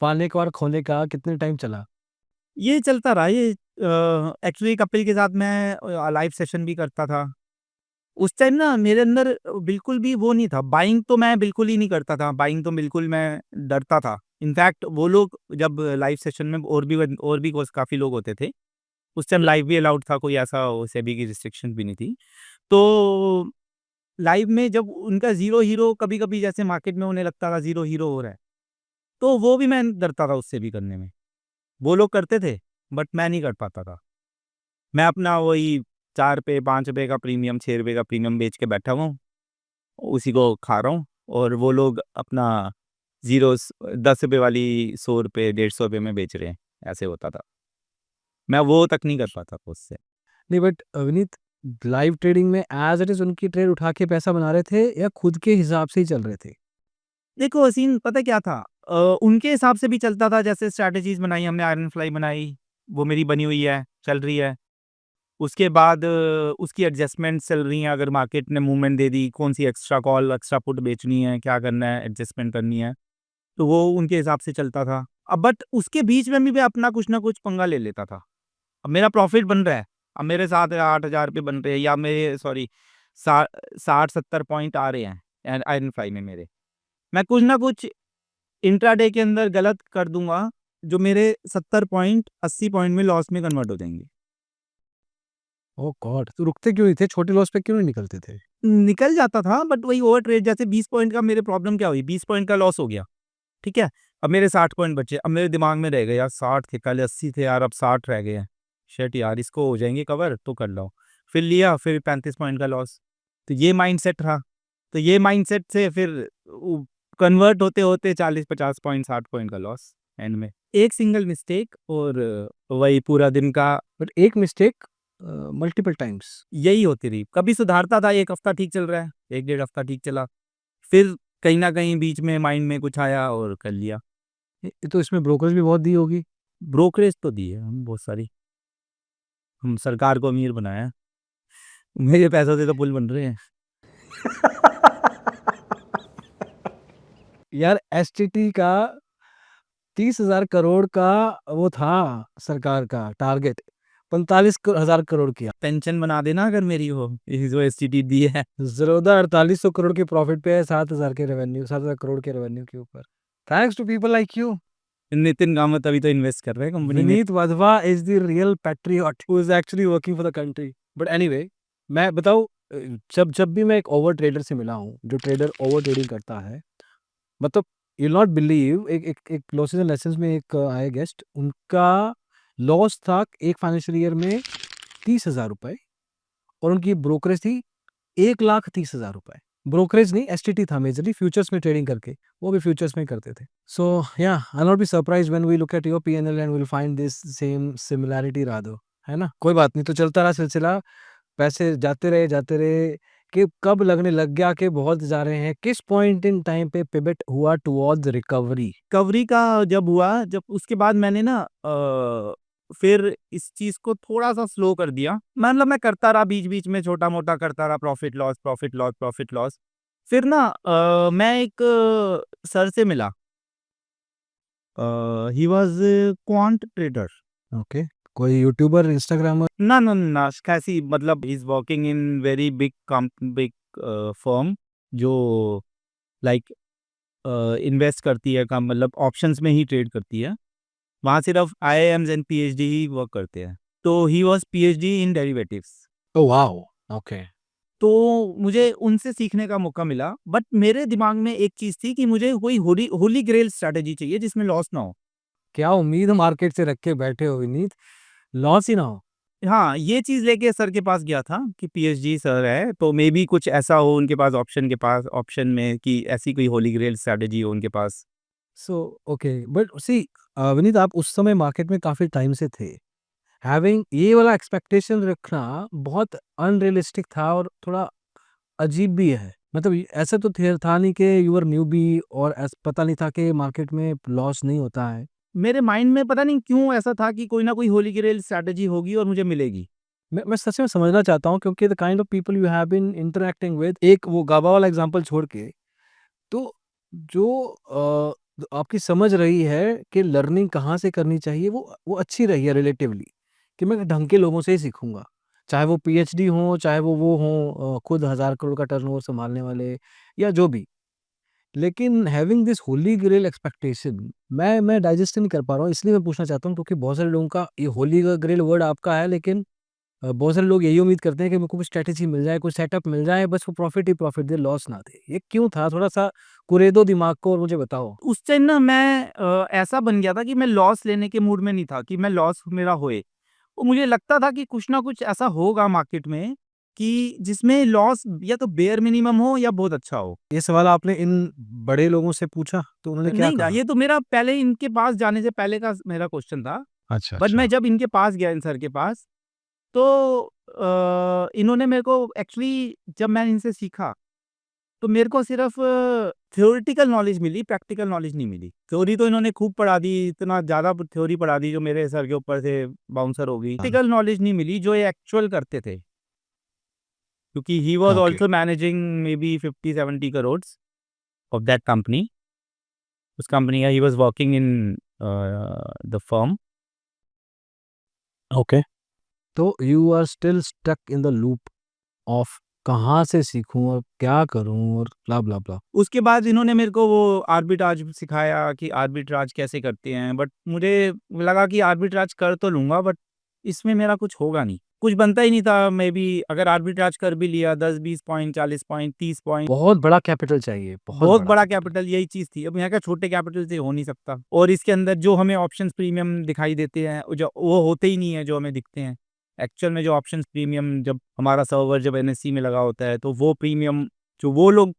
पाने का और खोने का कितने टाइम चला? ये चलता रहा, ये एक्चुअली कपिल के साथ मैं लाइव सेशन भी करता था। उस टाइम ना मेरे अंदर बिल्कुल भी वो नहीं था, बाइंग तो मैं बिल्कुल ही नहीं करता था, बाइंग तो बिल्कुल मैं डरता था। इनफैक्ट वो लोग जब लाइव सेशन में और भी कोस काफ़ी लोग होते थे, उस टाइम लाइव भी अलाउड था, कोई ऐसा सेबी की रिस्ट्रिक्शन भी नहीं थी। तो लाइव में जब उनका ज़ीरो हीरो, कभी-कभी जैसे मार्केट में उन्हें लगता था ज़ीरो हीरो हो रहा है, तो वो भी मैं डरता था उससे भी करने में। वो लोग करते थे, बट मैं नहीं कर पाता था। मैं अपना वही ₹4 ₹5 का प्रीमियम, ₹6 का प्रीमियम बेच के बैठा हुआ हूँ, उसी को खा रहा हूँ, और वो लोग अपना ज़ीरोस ₹10 वाली ₹100, ₹150 में बेच रहे हैं, ऐसे होता था। मैं वो तक नहीं कर पाता था उससे। नहीं, बट अविनीत, लाइव ट्रेडिंग में एज़ इट इज़ उनकी ट्रेड उठा के पैसा बना रहे थे या खुद के हिसाब से ही चल रहे थे? देखो सीन पता है क्या था? उनके हिसाब से भी चलता था, जैसे स्ट्रैटेजीज़ बनाई हमने, आयरन फ्लाई बनाई, वो मेरी बनी हुई है, चल रही है। उसके बाद उसकी एडजस्टमेंट्स चल रही हैं, अगर मार्केट ने मूवमेंट दे दी, कौन-सी एक्स्ट्रा कॉल, एक्स्ट्रा पुट बेचनी है, क्या करना है, एडजस्टमेंट करनी है, तो वो उनके हिसाब से चलता था। अब बट उसके बीच में भी मैं अपना कुछ ना कुछ पंगा ले लेता था। अब मेरा प्रॉफ़िट बन रहा है, अब मेरे साथ ₹8,000 बन रहे हैं, या मेरे सॉरी सा 60-70 पॉइंट आ रहे हैं आयरन फ्लाई में मेरे। मैं कुछ ना कुछ इंट्राडे के अंदर गलत कर दूँगा, जो मेरे 70 पॉइंट 80 पॉइंट में लॉस में कन्वर्ट हो जाएँगे। ओह गॉड! तो रुकते क्यों नहीं थे? छोटे लॉस पे क्यों नहीं निकलते थे? निकल जाता था, बट वही ओवर ट्रेड, जैसे 20 पॉइंट का मेरे प्रॉब्लम क्या हुई, 20 पॉइंट का लॉस हो गया, ठीक है? अब मेरे 60 पॉइंट बचे, अब मेरे दिमाग में रह गए यार 60 थे, पहले 80 थे यार, अब 60 रह गए हैं। शिट यार, इसको हो जाएँगे कवर तो कर लो। फिर लिया, फिर 35 पॉइंट का लॉस। तो ये माइंडसेट रहा। तो ये माइंडसेट से फिर कन्वर्ट होते होते 40-50 पॉइंट 60 पॉइंट का लॉस एंड में। एक सिंगल मिस्टेक और वही पूरा दिन का बट एक मिस्टेक मल्टीपल टाइम्स। यही होती रही। कभी सुधारता था, 1 हफ्ता ठीक चल रहा है, 1 डेढ़ हफ्ता ठीक चला, फिर कहीं न कहीं बीच में माइंड में कुछ आया और कर लिया। तो इसमें ब्रोकरेज भी बहुत दी होगी। ब्रोकरेज तो दी है हम बहुत सारी। हम सरकार को अमीर बनाया है। मेरे पैसों से तो पुल बन रहे हैं। यार एसटीटी का 30,000 करोड़ का वो था सरकार का टारगेट, 45,000 करोड़ किया। पेंशन बना देना अगर मेरी हो, ये जो एसटीटी दी है। ज़रोदा 4800 करोड़ के प्रॉफिट पे है, 7,000 के रेवेन्यू, 7,000 करोड़ के रेवेन्यू के ऊपर। Thanks to people like you. Nitin Kamath अभी तो इन्वेस्ट कर रहे हैं कंपनी में। Vineet Wadhwa is the real patriot who is actually working for the country. But anyway, मैं बताऊं, जब जब भी मैं एक ओवर ट्रेडर से मिला हूं, जो ट्रेडर ओवर ट्रेडिंग करता है, मतलब यू नॉट बिलीव, एक लॉसेस एंड लेसन्स में एक आए गेस्ट, उनका लॉस था एक फाइनेंशियल ईयर में 30,000 रुपए, और उनकी ब्रोकरेज थी 1,30,000 रुपए। ब्रोकरेज नहीं, एसटीटी था मेजरली, फ्यूचर्स में ट्रेडिंग करके, वो भी फ्यूचर्स में करते थे। So yeah I not be surprise when we look at your PNL and will find this same similarity रादो, है ना। कोई बात नहीं, तो चलता रहा सिलसिला, पैसे जाते रहे कि कब लगने लग गया कि बहुत जा रहे हैं, किस पॉइंट इन टाइम पे पिवट हुआ टुवर्ड्स रिकवरी। रिकवरी का जब हुआ, जब उसके बाद मैंने ना फिर इस चीज़ को थोड़ा-सा स्लो कर दिया। मतलब मैं करता रहा बीच-बीच में, छोटा-मोटा करता रहा, profit loss, profit loss, profit loss. फिर ना मैं एक सर से मिला। He was quant trader. Okay, कोई यूट्यूबर, इंस्टाग्रामर? ना, ना, ना, कैसी मतलब he is working in very big firm जो लाइक इन्वेस्ट करती है, काम मतलब ऑप्शंस में ही ट्रेड करती है। वहाँ सिर्फ IIMs and PhD he work करते हैं। तो he was PhD in derivatives. Oh wow, okay. तो मुझे उनसे सीखने का मौका मिला, बट मेरे दिमाग में एक चीज़ थी कि मुझे कोई होली ग्रेल स्ट्रैटेजी चाहिए जिसमें लॉस ना हो। क्या उम्मीद मार्केट से रख के बैठे हो विनीत, लॉस ही ना हो। हाँ, ये चीज़ लेके सर के पास गया था कि पीएचडी सर है, तो मेबी कुछ ऐसा हो उनके पास, ऑप्शन में कि ऐसी कोई होली ग्रेल स्ट्रैटेजी हो उनके पास। सो ओके, बट सी विनीत, आप उस समय मार्केट में काफी टाइम से थे। हैविंग ये वाला एक्सपेक्टेशन रखना बहुत अनरियलिस्टिक था और थोड़ा अजीब भी है। मतलब ऐसा तो था नहीं कि यू आर न्यूबी और पता नहीं था कि मार्केट में लॉस नहीं होता है। मेरे माइंड में पता नहीं क्यों ऐसा था कि कोई ना कोई होली ग्रेल स्ट्रैटेजी होगी और मुझे मिलेगी। मैं सच में समझना चाहता हूँ, क्योंकि the kind of people you have been interacting with, एक वो गाबा वाला एग्जांपल छोड़ के, तो जो आपकी समझ रही है कि लर्निंग कहाँ से करनी चाहिए, वो अच्छी रही है रिलेटिवली, कि मैं ढंग के लोगों से ही सीखूंगा, चाहे वो पीएचडी हो, चाहे वो हो खुद 1,000 करोड़ का टर्नओवर संभालने वाले, या जो भी। लेकिन having this holy grail expectation, मैं डाइजेस्ट नहीं कर पा रहा हूँ, इसलिए मैं पूछना चाहता हूँ, क्योंकि बहुत सारे लोगों का ये होली ग्रेल वर्ड आपका है, लेकिन बहुत सारे लोग यही उम्मीद करते हैं कि मेरे को कुछ स्ट्रैटेजी मिल जाए, कुछ सेटअप मिल जाए, बस वो प्रॉफिट ही प्रॉफिट दे, लॉस ना दे। ये क्यों था? थोड़ा-सा कुरेदो दिमाग को और मुझे बताओ। उस टाइम ना मैं ऐसा बन गया था कि मैं लॉस लेने के मूड में नहीं था कि मैं लॉस मेरा होए। वो मुझे लगता था कि कुछ ना कुछ ऐसा होगा मार्केट में कि जिसमें लॉस या तो बेयर मिनिमम हो या बहुत अच्छा हो। ये सवाल आपने इन बड़े लोगों से पूछा, तो उन्होंने क्या नहीं ना, कहा? ये तो मेरा पहले इनके पास जाने से पहले का मेरा क्वेश्चन था। अच्छा, बट मैं अच्छा। जब इनके पास गया, इन सर के पास, तो इन्होंने मेरे को एक्चुअली जब मैंने इनसे सीखा, तो मेरे को सिर्फ थ्योरेटिकल नॉलेज मिली, प्रैक्टिकल नॉलेज नहीं मिली। थ्योरी तो इन्होंने खूब पढ़ा दी, इतना ज़्यादा थ्योरी पढ़ा दी जो मेरे सर के ऊपर से बाउंसर हो गई। हाँ, प्रैक्टिकल नॉलेज नहीं मिली जो ये एक्चुअल करते थे, क्योंकि he was okay. Also managing maybe 50-70 crores of that company. उस कंपनी का he was working in the firm. Okay. तो you are still stuck in the loop of कहाँ से सीखूँ और क्या करूँ और ब्ला, ब्ला, ब्ला। उसके बाद इन्होंने मेरे को वो आर्बिट्राज सिखाया कि आर्बिट्राज कैसे करते हैं, बट मुझे लगा कि आर्बिट्राज कर तो लूँगा, बट इसमें मेरा कुछ होगा नहीं, कुछ बनता ही नहीं था। मेबी अगर आर्बिट्राज कर भी लिया 10-20 पॉइंट, 40 पॉइंट, 30 पॉइंट, बहुत बड़ा कैपिटल चाहिए, बहुत बहुत बड़ा बड़ा कैपिटल। कैपिटल, यही चीज़ थी। अब यहाँ का छोटे कैपिटल से हो नहीं सकता, और इसके अंदर जो हमें ऑप्शंस प्रीमियम दिखाई देते हैं, जो वो होते ही नहीं है जो हमें दिखते हैं। एक्चुअल में जो ऑप्शंस प्रीमियम जब हमारा सर्वर जब एनएससी में लगा होता है, तो वो प्रीमियम जो वो लोग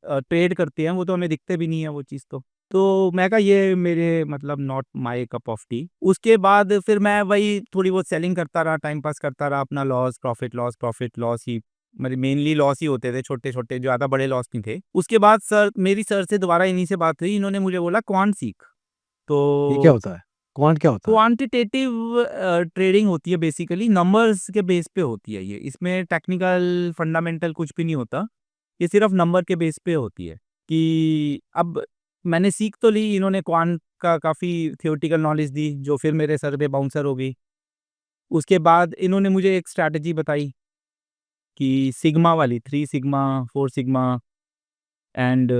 ट्रेड करते हैं, वो तो हमें दिखते भी नहीं है वो चीज़ तो मैं कहा ये मेरे मतलब not my cup of T. उसके बाद फिर मैं वही थोड़ी बहुत सेलिंग करता रहा, टाइम पास करता रहा, अपना प्रॉफिट लॉस ही, मतलब मेनली लॉस ही होते थे, छोटे-छोटे, ज़्यादा बड़े लॉस नहीं थे। उसके बाद मेरी सर से दोबारा इन्हीं से बात हुई, इन्होंने मुझे बोला क्वांट सीख। ये क्या तो होता है? क्वांट क्या होता है? क्वांटिटेटिव ट्रेडिंग होती है, बेसिकली नंबर्स के बेस पे होती है ये। इसमें टेक्निकल फंडामेंटल कुछ भी नहीं होता। ये सिर्फ नंबर के बेस पे होती है कि अब मैंने सीख तो ली, इन्होंने क्वांट का काफ़ी थ्योरेटिकल नॉलेज दी, जो फिर मेरे सर पे बाउंसर हो गई। उसके बाद इन्होंने मुझे एक स्ट्रैटेजी बताई कि सिग्मा वाली, 3 सिग्मा, 4 सिग्मा एंड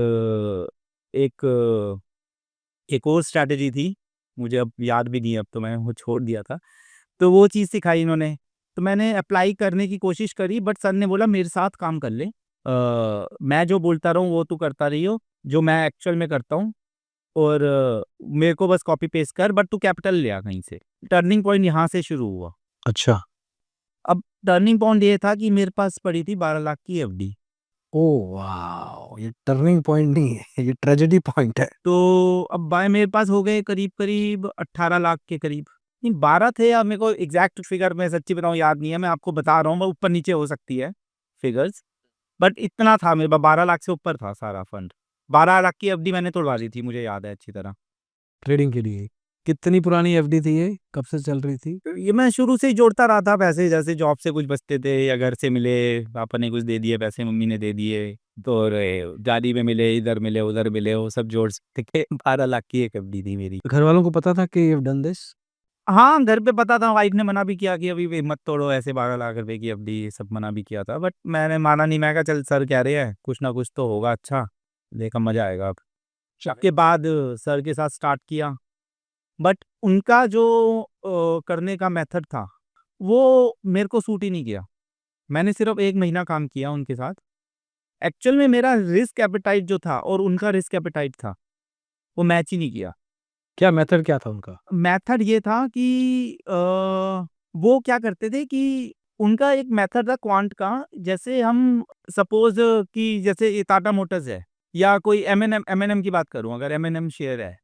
एक एक और स्ट्रैटेजी थी, मुझे अब याद भी नहीं है, अब तो मैं वो छोड़ दिया था। तो वो चीज़ सिखाई इन्होंने, तो मैंने अप्लाई करने की कोशिश करी, बट सर ने बोला मेरे साथ काम कर ले। मैं जो बोलता रहूँ वो तू करता रही हो, जो मैं एक्चुअल में करता हूँ, और मेरे को बस कॉपी पेस्ट कर, बट तू कैपिटल ले आ कहीं से। टर्निंग पॉइंट यहाँ से शुरू हुआ। अच्छा। अब टर्निंग पॉइंट ये था कि मेरे पास पड़ी थी 12 लाख की एफडी। Oh wow! ये टर्निंग पॉइंट नहीं है, ये ट्रेजेडी पॉइंट है। तो अब बाय मेरे पास हो गए करीब-करीब 18 लाख के करीब। नहीं 12 थे, अब मेरे को एग्ज़ैक्ट फिगर मैं सच्ची बताऊँ याद नहीं है, मैं आपको बता रहा हूँ, मैं ऊपर-नीचे हो सकती है फिगर्स, बट इतना था मेरे पास, 12 लाख से ऊपर था सारा फंड। 12 लाख की एफडी मैंने तुड़वा दी थी, मुझे याद है अच्छी तरह। ट्रेडिंग के लिए। कितनी पुरानी एफडी थी ये? कब से चल रही थी? तो ये मैं शुरू से ही जोड़ता रहा था पैसे, जैसे जॉब से कुछ बचते थे या घर से मिले, पापा ने कुछ दे दिए पैसे, मम्मी ने दे दिए, तो गाड़ी में मिले, इधर मिले, उधर मिले, वो सब जोड़ के 12 लाख की एक एफडी थी मेरी। घर वालों को पता था कि यू हैव डन दिस? हाँ, घर पे पता था, वाइफ़ ने मना भी किया कि अभी भी मत तोड़ो ऐसे 12 लाख रुपए की एफडी, ये सब मना भी किया था, बट मैंने माना नहीं, मैं कहा चल सर कह रहे हैं, कुछ ना कुछ तो होगा अच्छा, देखा मज़ा आएगा अब। उसके बाद सर के साथ स्टार्ट किया, बट उनका जो करने का मेथड था, वो मेरे को सूट ही नहीं किया। मैंने सिर्फ़ 1 महीना काम किया उनके साथ। एक्चुअल में मेरा रिस्क एपेटाइट जो था और उनका रिस्क एपेटाइट था, वो मैच ही नहीं किया। क्या मेथड क्या था उनका? मेथड ये था कि वो क्या करते थे कि उनका एक मेथड था क्वांट का, जैसे हम सपोज़ कि जैसे ये टाटा मोटर्स है या कोई एम-एन-एम की बात करूँ, अगर एम-एन-एम शेयर है।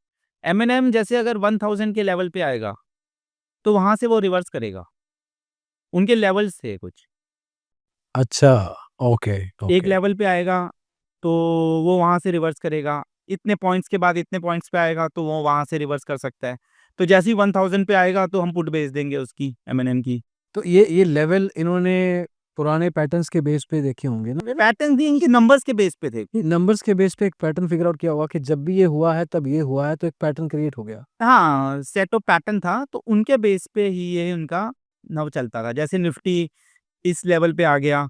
एम-एन-एम जैसे अगर 1000 के लेवल पे आएगा, तो वहाँ से वो रिवर्स करेगा। उनके लेवल्स थे कुछ। अच्छा, ओके, एक ओके। लेवल पे आएगा, तो वो वहाँ से रिवर्स करेगा। इतने पॉइंट्स के बाद इतने पॉइंट्स पे आएगा, तो वो वहाँ से रिवर्स कर सकता है। तो जैसे ही 1000 पे आएगा, तो हम पुट बेच देंगे उसकी, एम-एन-एम की। तो ये लेवल इन्होंने पुराने पैटर्न्स के बेस पे देखे होंगे ना? पैटर्न भी इनके नंबर्स के बेस पे थे। ये नंबर्स के बेस पे एक पैटर्न फिगर आउट किया होगा कि जब भी ये हुआ है, तब ये हुआ है, तो एक पैटर्न क्रिएट हो गया। हाँ, सेट ऑफ पैटर्न था, तो उनके बेस पे ही ये उनका नव चलता था। जैसे निफ्टी इस लेवल पे आ गया,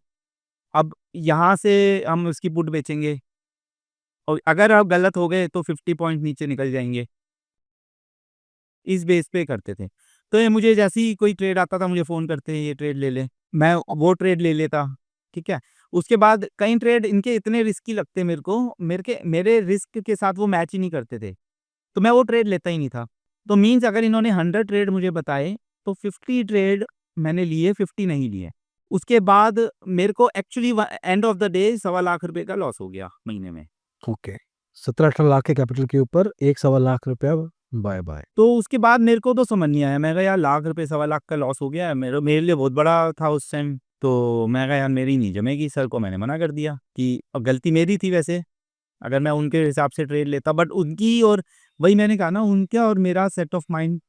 अब यहाँ से हम उसकी पुट बेचेंगे, और अगर आप गलत हो गए, तो 50 पॉइंट नीचे निकल जाएँगे। इस बेस पे करते थे। तो ये मुझे जैसे ही कोई ट्रेड आता था, मुझे फ़ोन करते, ये ट्रेड ले ले, मैं वो ट्रेड ले लेता, ठीक है? उसके बाद कई ट्रेड इनके इतने रिस्की लगते मेरे को, मेरे रिस्क के साथ वो मैच ही नहीं करते थे, तो मैं वो ट्रेड लेता ही नहीं था। तो मीन्स अगर इन्होंने 100 ट्रेड मुझे बताए, तो 50 ट्रेड मैंने लिए, 50 नहीं लिए। उसके बाद मेरे को actually end of the day सवा लाख रुपए का लॉस हो गया महीने में। ओके। 17-18 लाख के कैपिटल के ऊपर 1 सवा लाख रुपया बाय-बाय। तो उसके बाद मेरे को तो समझ नहीं आया, मैं कहा यार लाख रुपए, सवा लाख का लॉस हो गया है, मेरे लिए बहुत बड़ा था उस टाइम। तो मैं कहा यार मेरी नहीं जमेगी, सर को मैंने मना कर दिया कि अब गलती मेरी थी वैसे, अगर मैं उनके हिसाब से ट्रेड लेता, बट उनकी और वही मैंने कहा ना, उनका और मेरा सेट ऑफ माइंड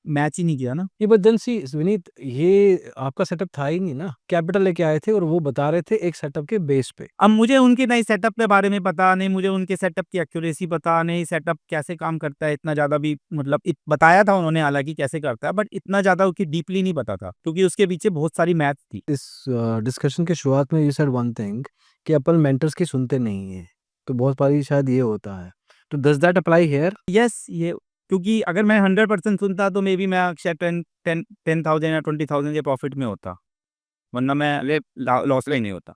मैच ही नहीं किया ना। ये बट देन सी विनीत, ये आपका सेटअप था ही नहीं ना। कैपिटल लेके आए थे और वो बता रहे थे एक सेटअप के बेस पे। अब मुझे उनके नए सेटअप के बारे में पता नहीं, मुझे उनके सेटअप की एक्यूरेसी पता नहीं, सेटअप कैसे काम करता है इतना ज़्यादा भी, मतलब बताया था उन्होंने हालाँकि कैसे करता है, बट इतना ज़्यादा उसकी डीपली नहीं पता था, क्योंकि उसके पीछे बहुत सारी मैथ्स थी। इस डिस्कशन के शुरुआत में यू सेड वन थिंग कि अपन मेंटर्स की सुनते नहीं हैं, तो बहुत बारी शायद ये होता है। तो does that apply here? Yes, ये क्योंकि अगर मैं 100% सुनता, तो मे बी मैं शायद 10,000 या 20,000 के प्रॉफ़िट में होता, वरना मैं लॉस में ही नहीं होता।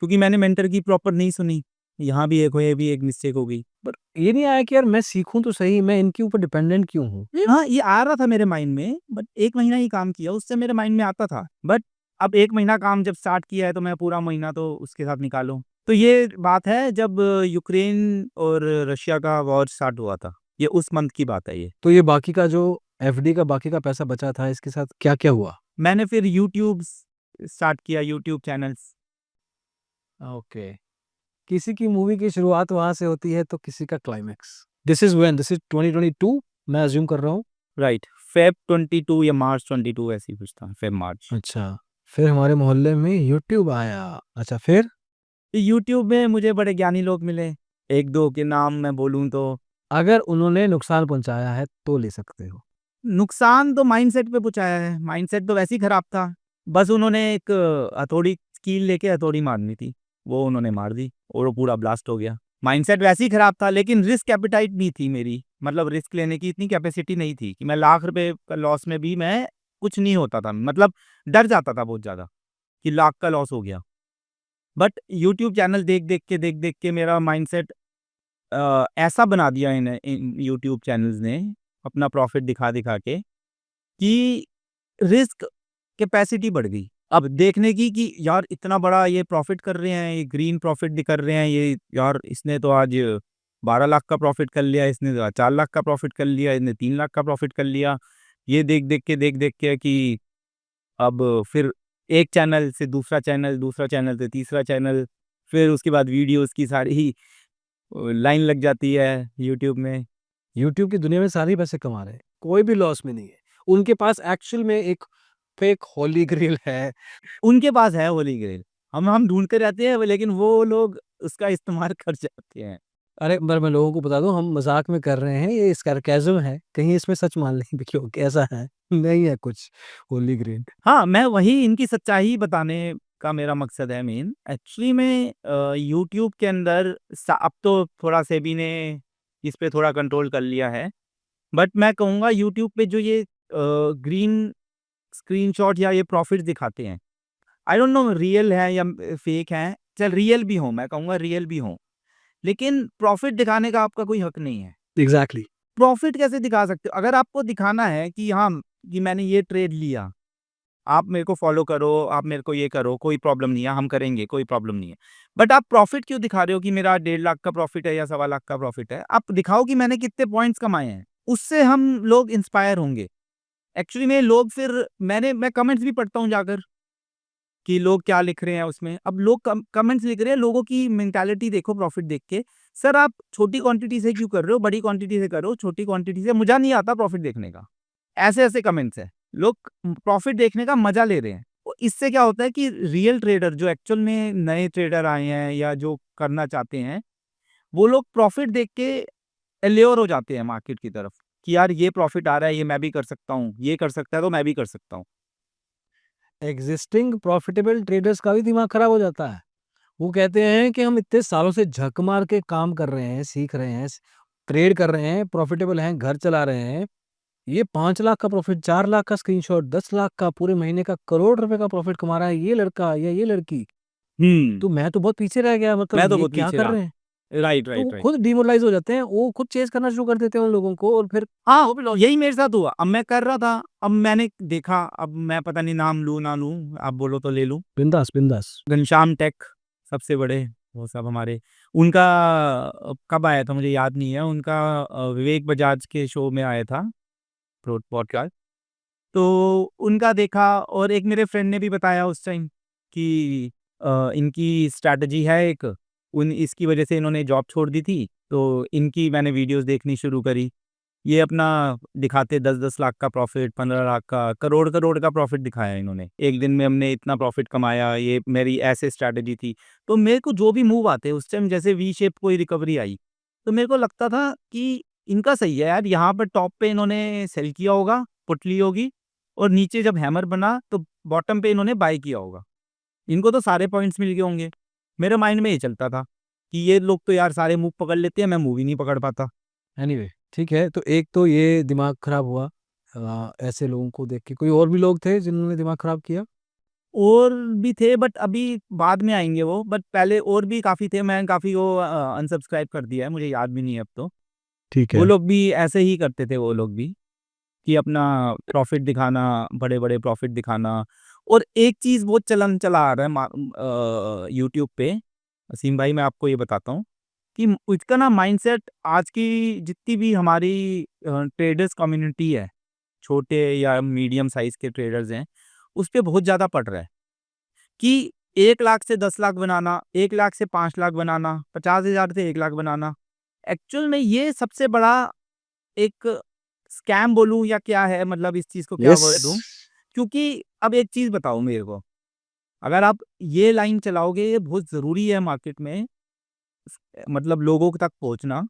क्योंकि मैंने मेंटर की प्रॉपर नहीं सुनी, यहाँ भी एक हुई, ये भी एक मिस्टेक हो गई। बट ये नहीं आया कि यार मैं सीखूँ तो सही, मैं इनके ऊपर डिपेंडेंट क्यों हूँ? हाँ, ये आ रहा था मेरे माइंड में, बट 1 महीना ही काम किया, उससे मेरे माइंड में आता था। बट अब 1 महीना काम जब स्टार्ट किया है, तो मैं पूरा महीना तो उसके साथ निकालूँ। तो ये बात है जब यूक्रेन और रशिया का वॉर स्टार्ट हुआ था। ये उस मंथ की बात है ये। तो ये बाकी का जो एफडी का बाकी का पैसा बचा था, इसके साथ क्या-क्या हुआ? मैंने फिर यूट्यूब स्टार्ट किया, यूट्यूब चैनल्स। ओके। किसी की मूवी की शुरुआत वहाँ से होती है तो किसी का climax. This is when? This is 2022 मैं अज़्यूम कर रहा हूँ। राइट, फ़ेब 22 या मार्च 22 ऐसे ही कुछ था, फ़ेब-मार्च। अच्छा, फिर हमारे मोहल्ले में यूट्यूब आया। अच्छा फिर? यूट्यूब में मुझे बड़े ज्ञानी लोग मिले, 1-2 के नाम मैं बोलूँ तो अगर उन्होंने नुकसान पहुँचाया है तो ले सकते हो। नुकसान तो माइंडसेट पे पहुँचाया है, माइंडसेट तो वैसे ही खराब था। बस उन्होंने एक हथौड़ी कील लेके हथौड़ी मारनी थी, वो उन्होंने मार दी और वो पूरा ब्लास्ट हो गया। माइंडसेट वैसे ही खराब था, लेकिन रिस्क एपेटाइट नहीं थी मेरी, मतलब रिस्क लेने की इतनी कैपेसिटी नहीं थी कि मैं लाख रुपए का लॉस में भी मैं कुछ नहीं होता था, मतलब डर जाता था बहुत ज़्यादा कि लाख का लॉस हो गया। बट यूट्यूब चैनल देख-देख के मेरा माइंडसेट ऐसा बना दिया इन यूट्यूब चैनल्स ने, अपना प्रॉफ़िट दिखा-दिखा के, कि रिस्क कैपेसिटी बढ़ गई। अब देखने की कि यार इतना बड़ा ये प्रॉफ़िट कर रहे हैं, ये ग्रीन प्रॉफ़िट कर रहे हैं, ये यार इसने तो आज 12 लाख का प्रॉफ़िट कर लिया, इसने तो आज 4 लाख का प्रॉफ़िट कर लिया, इसने 3 लाख का प्रॉफ़िट कर लिया। ये देख-देख के कि अब फिर एक चैनल से दूसरा चैनल से तीसरा चैनल, फिर उसके बाद वीडियोज़ की सारी लाइन लग जाती है यूट्यूब में। यूट्यूब की दुनिया में सारे ही पैसे कमा रहे हैं, कोई भी लॉस में नहीं है। उनके पास एक्चुअल में एक फेक होली ग्रेल है। उनके पास है होली ग्रेल, हम ढूँढते रहते हैं लेकिन वो लोग उसका इस्तेमाल कर जाते हैं। अरे पर मैं लोगों को बता दूँ हम मज़ाक में कर रहे हैं, ये सरकैज़्म है, कहीं इसमें सच मान लें क्यों कैसा है? नहीं है कुछ होली ग्रेल। हाँ, मैं वही इनकी सच्चाई बताने का मेरा मकसद है मेन। एक्चुअली में यूट्यूब के अंदर अब तो थोड़ा सेबी ने इस पे थोड़ा कंट्रोल कर लिया है। बट मैं कहूँगा यूट्यूब पे जो ये ग्रीन स्क्रीनशॉट या ये प्रॉफ़िट दिखाते हैं, आई डोंट नो रियल है या फेक हैं। चल रियल भी हों, मैं कहूँगा रियल भी हों, लेकिन प्रॉफ़िट दिखाने का आपका कोई हक नहीं है। एग्ज़ैक्टली। प्रॉफ़िट कैसे दिखा सकते हो? अगर आपको दिखाना है कि हाँ, कि मैंने ये ट्रेड लिया, आप मेरे को फ़ॉलो करो, आप मेरे को ये करो, कोई प्रॉब्लम नहीं है, हम करेंगे, कोई प्रॉब्लम नहीं है। बट आप प्रॉफ़िट क्यों दिखा रहे हो कि मेरा 1.5 लाख का प्रॉफ़िट है या सवा लाख का प्रॉफ़िट है? आप दिखाओ कि मैंने कितने पॉइंट्स कमाए हैं, उससे हम लोग इंस्पायर होंगे। एक्चुअली में लोग फिर मैं कमेंट्स भी पढ़ता हूँ जाकर कि लोग क्या लिख रहे हैं उसमें। अब लोग कमेंट्स लिख रहे हैं, लोगों की मेंटालिटी देखो प्रॉफ़िट देख के। सर आप छोटी क्वांटिटी से क्यों कर रहे हो? बड़ी क्वांटिटी से करो, छोटी क्वांटिटी से मज़ा नहीं आता प्रॉफ़िट देखने का। ऐसे-ऐसे कमेंट्स हैं। लोग प्रॉफ़िट देखने का मज़ा ले रहे हैं। तो इससे क्या होता है कि रियल ट्रेडर जो एक्चुअल में नए ट्रेडर आए हैं या जो करना चाहते हैं, वो लोग प्रॉफ़िट देख के एल्योर हो जाते हैं मार्केट की तरफ कि यार ये प्रॉफ़िट आ रहा है, ये मैं भी कर सकता हूँ। ये कर सकता है तो मैं भी कर सकता हूँ। एक्जिस्टिंग प्रॉफिटेबल ट्रेडर्स का भी दिमाग खराब हो जाता है। वो कहते हैं कि हम इतने सालों से झक मार के काम कर रहे हैं, सीख रहे हैं, ट्रेड कर रहे हैं, प्रॉफिटेबल हैं, घर चला रहे हैं। ये 5 लाख का प्रॉफिट, 4 लाख का स्क्रीनशॉट, 10 लाख का पूरे महीने का करोड़ रुपए का प्रॉफिट कमा रहा है ये लड़का या ये लड़की। हुँ। तो मैं तो बहुत पीछे रह गया, मतलब मैं तो ये बहुत क्या पीछे कर रहा। रहे हैं? राइट, तो वो राइट, राइट। खुद डिमोरलाइज़ हो जाते हैं, वो खुद चेज़ करना शुरू कर देते हैं उन लोगों को और फिर हाँ, वो भी लॉस। यही मेरे साथ हुआ। अब मैं कर रहा था, अब मैंने देखा, अब मैं पता नहीं नाम लूँ ना लूँ, आप बोलो तो ले लूँ। बिंदास, बिंदास। घनश्याम टेक सबसे बड़े, वो सब हमारे उनका कब आया था मुझे याद नहीं है। उनका विवेक बजाज के शो में आया था पॉडकास्ट। तो उनका देखा और एक मेरे फ्रेंड ने भी बताया उस टाइम कि इनकी स्ट्रैटेजी है एक, उन इसकी वजह से इन्होंने जॉब छोड़ दी थी, तो इनकी मैंने वीडियोज़ देखनी शुरू करी। ये अपना दिखाते 10-10 लाख का प्रॉफ़िट, 15 लाख का, करोड़-करोड़ का प्रॉफ़िट दिखाया इन्होंने। एक दिन में हमने इतना प्रॉफ़िट कमाया, ये मेरी ऐसे स्ट्रैटेजी थी। तो मेरे को जो भी मूव आते उस टाइम जैसे वी शेप कोई रिकवरी आई, तो मेरे को लगता था कि इनका सही है यार, यहाँ पर टॉप पे इन्होंने सेल किया होगा, पुट ली होगी और नीचे जब हैमर बना तो बॉटम पे इन्होंने बाय किया होगा। इनको तो सारे पॉइंट्स मिल गए होंगे। मेरे माइंड में ये चलता था कि ये लोग तो यार सारे मूव पकड़ लेते हैं, मैं मूव ही नहीं पकड़ पाता। एनीवे ठीक है, तो एक तो ये दिमाग खराब हुआ ऐसे लोगों को देख के। कोई और भी लोग थे जिन्होंने दिमाग खराब किया? और भी थे बट अभी बाद में आएँगे वो, बट पहले और भी काफ़ी थे, मैं काफ़ी वो अनसब्सक्राइब कर दिया है, मुझे याद भी नहीं है अब तो। ठीक वो है। लोग भी ऐसे ही करते थे वो लोग भी, कि अपना प्रॉफ़िट दिखाना, बड़े-बड़े प्रॉफ़िट दिखाना। और एक चीज़ बहुत चलन चला आ रहा है यूट्यूब पे, असीम भाई मैं आपको ये बताता हूँ, कि उसका ना माइंडसेट आज की जितनी भी हमारी ट्रेडर्स कम्युनिटी है, छोटे या मीडियम साइज़ के ट्रेडर्स हैं, उस पे बहुत ज़्यादा पड़ रहा है। कि 1 लाख से 10 लाख बनाना, 1 लाख से 5 लाख बनाना, 50,000 से 1 लाख बनाना। एक्चुअल में ये सबसे बड़ा एक स्कैम बोलूँ या क्या है, मतलब इस चीज़ को क्या यस। वर्ड दूँ? क्योंकि अब एक चीज़ बताओ मेरे को, अगर आप ये लाइन चलाओगे, ये बहुत ज़रूरी है मार्केट में, मतलब लोगों तक पहुँचना,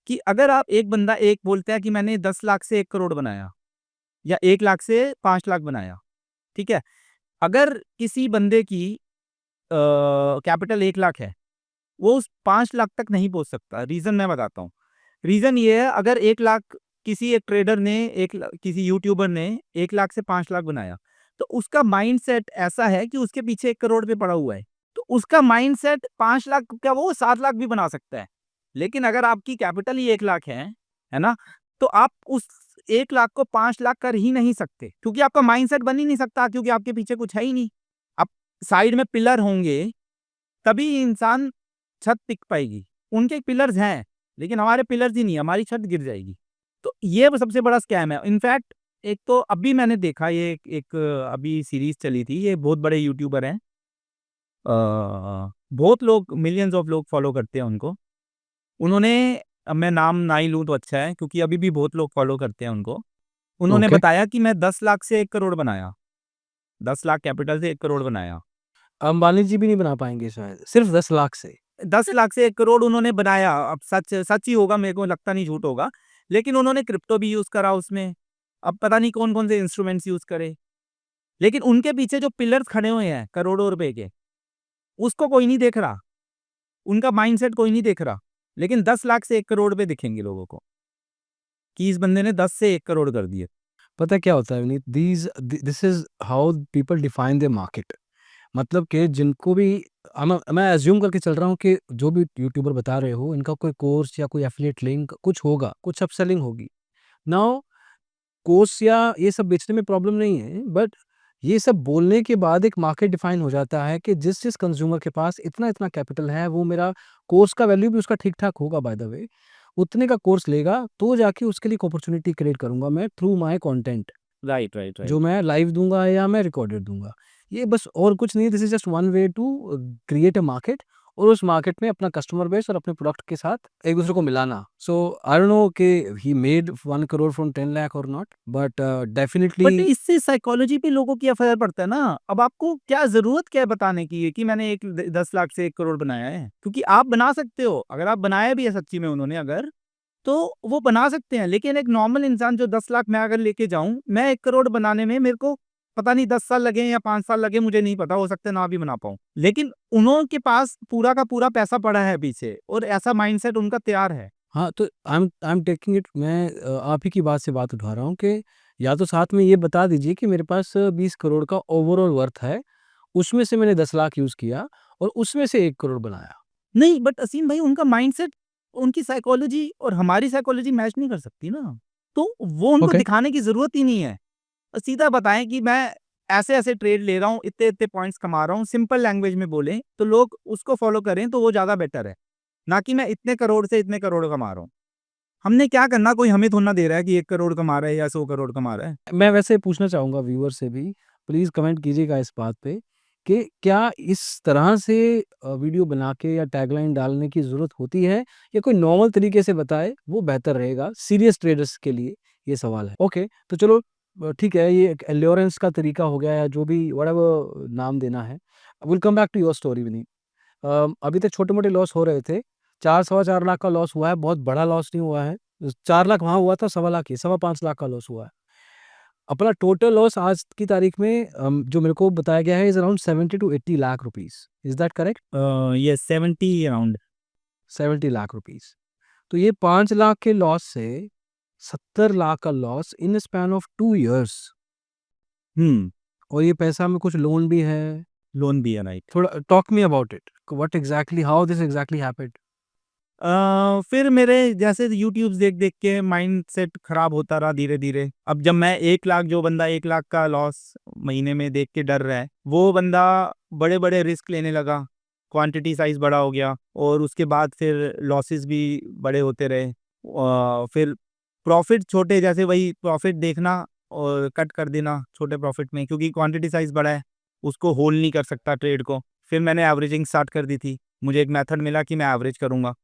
कि अगर आप एक बंदा एक बोलता है कि मैंने 10 लाख से 1 करोड़ बनाया या 1 लाख से 5 लाख बनाया, ठीक है? अगर किसी बंदे की कैपिटल 1 लाख है, वो उस 5 लाख तक नहीं पहुँच सकता। रीज़न मैं बताता हूँ। रीज़न ये है, अगर 1 लाख किसी एक ट्रेडर ने किसी यूट्यूबर ने 1 लाख से 5 लाख बनाया, तो उसका माइंडसेट ऐसा है कि उसके पीछे 1 करोड़ पे पड़ा हुआ है। तो उसका माइंडसेट 5 लाख क्या, वो 7 लाख भी बना सकता है। लेकिन अगर आपकी कैपिटल ही 1 लाख है ना? तो आप उस 1 लाख को 5 लाख कर ही नहीं सकते, क्योंकि आपका माइंडसेट बन ही नहीं सकता, क्योंकि आपके पीछे कुछ है ही नहीं। अब साइड में पिलर होंगे, तभी इंसान छत टिक पाएगी। उनके पिलर्स हैं, लेकिन हमारे पिलर्स ही नहीं है, हमारी छत गिर जाएगी। तो ये वो सबसे बड़ा स्कैम है। इनफैक्ट एक तो अभी मैंने देखा, ये एक अभी सीरीज़ चली थी, ये बहुत बड़े यूट्यूबर हैं। बहुत लोग, मिलियंस ऑफ लोग फॉलो करते हैं उनको। उन्होंने, अब मैं नाम ना ही लूँ तो अच्छा है, क्योंकि अभी भी बहुत लोग फॉलो करते हैं उनको। उन्होंने ओके। बताया कि मैं 10 लाख से 1 करोड़ बनाया। 10 लाख कैपिटल से 1 करोड़ बनाया। अंबानी जी भी नहीं बना पाएँगे शायद, सिर्फ़ 10 लाख से। 10 लाख से 1 करोड़ उन्होंने बनाया। अब सच सच ही होगा, मेरे को लगता नहीं झूठ होगा। लेकिन उन्होंने क्रिप्टो भी यूज़ करा उसमें। अब पता नहीं कौन-कौन से इंस्ट्रूमेंट्स यूज़ करे। लेकिन उनके पीछे जो पिलर्स खड़े हुए हैं करोड़ों रुपए के, उसको कोई नहीं देख रहा। उनका माइंडसेट कोई नहीं देख रहा। लेकिन 10 लाख से 1 करोड़ पे दिखेंगे लोगों को, कि इस बंदे ने 10 से 1 करोड़ कर दिए। पता है क्या होता है Vineet? This is how people define their market. मतलब कि जिनको भी मैं अज़्यूम करके चल रहा हूँ कि जो भी यूट्यूबर बता रहे हो, इनका कोई कोर्स या कोई एफ़िलिएट लिंक कुछ होगा, कुछ अपसेलिंग होगी। नाउ कोर्स या ये सब बेचने में प्रॉब्लम नहीं है, बट ये सब बोलने के बाद एक मार्केट डिफाइन हो जाता है कि जिस कंज्यूमर के पास इतना-इतना कैपिटल है, वो मेरा कोर्स का वैल्यू भी उसका ठीक-ठाक होगा बाय द वे, उतने का कोर्स लेगा, तो जाके उसके लिए एक अपॉर्च्युनिटी क्रिएट करूँगा मैं through my content. Right, right, जो राइट। मैं लाइव दूँगा या मैं रिकॉर्डेड दूँगा। ये बस और कुछ नहीं है, this is just one way to create a market और उस मार्केट में अपना कस्टमर बेस और अपने प्रोडक्ट के साथ एक-दूसरे को मिलाना। सो आई डोंट नो कि he made 1 crore from 10 lakh और नॉट, बट बट डेफिनिटली इससे साइकोलॉजी पे लोगों की असर पड़ता है ना। अब आपको क्या ज़रूरत क्या है बताने की कि मैंने 10 लाख से 1 करोड़ बनाया है? क्योंकि आप बना सकते हो, अगर आप बनाया भी है सच्ची में उन्होंने अगर, तो वो बना सकते हैं। लेकिन एक नॉर्मल इंसान जो 10 लाख मैं अगर लेके जाऊँ, मैं 1 करोड़ बनाने में मेरे को पता नहीं 10 साल लगे या 5 साल लगे, मुझे नहीं पता, हो सकता है ना भी बना पाऊँ। लेकिन उन्हों के पास पूरा का पूरा पैसा पड़ा है पीछे, और ऐसा माइंडसेट उनका तैयार है। हाँ, तो आई एम टेकिंग इट, मैं आप ही की बात से बात उठा रहा हूँ कि या तो साथ में ये बता दीजिए कि मेरे पास 20 करोड़ का ओवरऑल वर्थ है, उसमें से मैंने 10 लाख यूज़ किया और उसमें से 1 करोड़ बनाया। नहीं, बट असीम भाई उनका माइंडसेट, उनकी साइकोलॉजी और हमारी साइकोलॉजी मैच नहीं कर सकती ना। तो वो उनको ओके। दिखाने की ज़रूरत ही नहीं है। सीधा बताएँ कि मैं ऐसे-ऐसे ट्रेड ले रहा हूँ, इतने-इतने पॉइंट्स कमा रहा हूँ, सिंपल लैंग्वेज में बोलें, तो लोग उसको फ़ॉलो करें तो वो ज़्यादा बेटर है। ना कि मैं इतने करोड़ से इतने करोड़ कमा रहा हूँ। हमने क्या करना, कोई हमें थोड़ी ना दे रहा है कि 1 करोड़ कमा रहा है या 100 करोड़ कमा रहा है। मैं वैसे पूछना चाहूँगा व्यूअर से भी, प्लीज़ कमेंट कीजिएगा इस बात पे कि क्या इस तरह से वीडियो बना के या टैगलाइन डालने की ज़रूरत होती है या कोई नॉर्मल तरीके से बताए वो बेहतर रहेगा सीरियस ट्रेडर्स के लिए? ये सवाल है। ओके, तो चलो ठीक है, ये एक एल्योरेंस का तरीका हो गया या जो भी व्हाटएवर नाम देना है। Will come back to your story Vineet. अभी तक छोटे-मोटे लॉस हो रहे थे। 4 सवा 4 लाख का लॉस हुआ है, बहुत बड़ा लॉस नहीं हुआ है। 4 लाख वहाँ हुआ था, सवा लाख ये, सवा 5 लाख का लॉस हुआ है। अपना टोटल लॉस आज की तारीख में जो मेरे को बताया गया है is around 70 to 80 lakh rupees. Is that correct? Yes 70 around. 70 lakh rupees. तो ये 5 लाख के लॉस से 70 लाख का loss in a span of 2 years. हुँ। और ये पैसा में कुछ लोन भी है? लोन भी है, राइट। थोड़ा talk me about it. What exactly how this exactly happened? फिर मेरे जैसे यूट्यूब देख-देख के माइंडसेट खराब होता रहा धीरे-धीरे। अब जब मैं 1 लाख जो बंदा 1 लाख का लॉस महीने में देख के डर रहा है, वो बंदा बड़े-बड़े रिस्क लेने लगा, क्वांटिटी साइज़ बड़ा हो गया और उसके बाद फिर लॉसेस भी बड़े होते रहे। फिर प्रॉफ़िट छोटे जैसे वही प्रॉफ़िट देखना और कट कर देना छोटे प्रॉफ़िट में क्योंकि क्वांटिटी साइज़ बड़ा है, उसको होल्ड नहीं कर सकता ट्रेड को। फिर मैंने एवरेजिंग स्टार्ट कर दी थी। मुझे एक मेथड मिला कि मैं एवरेज करूँगा।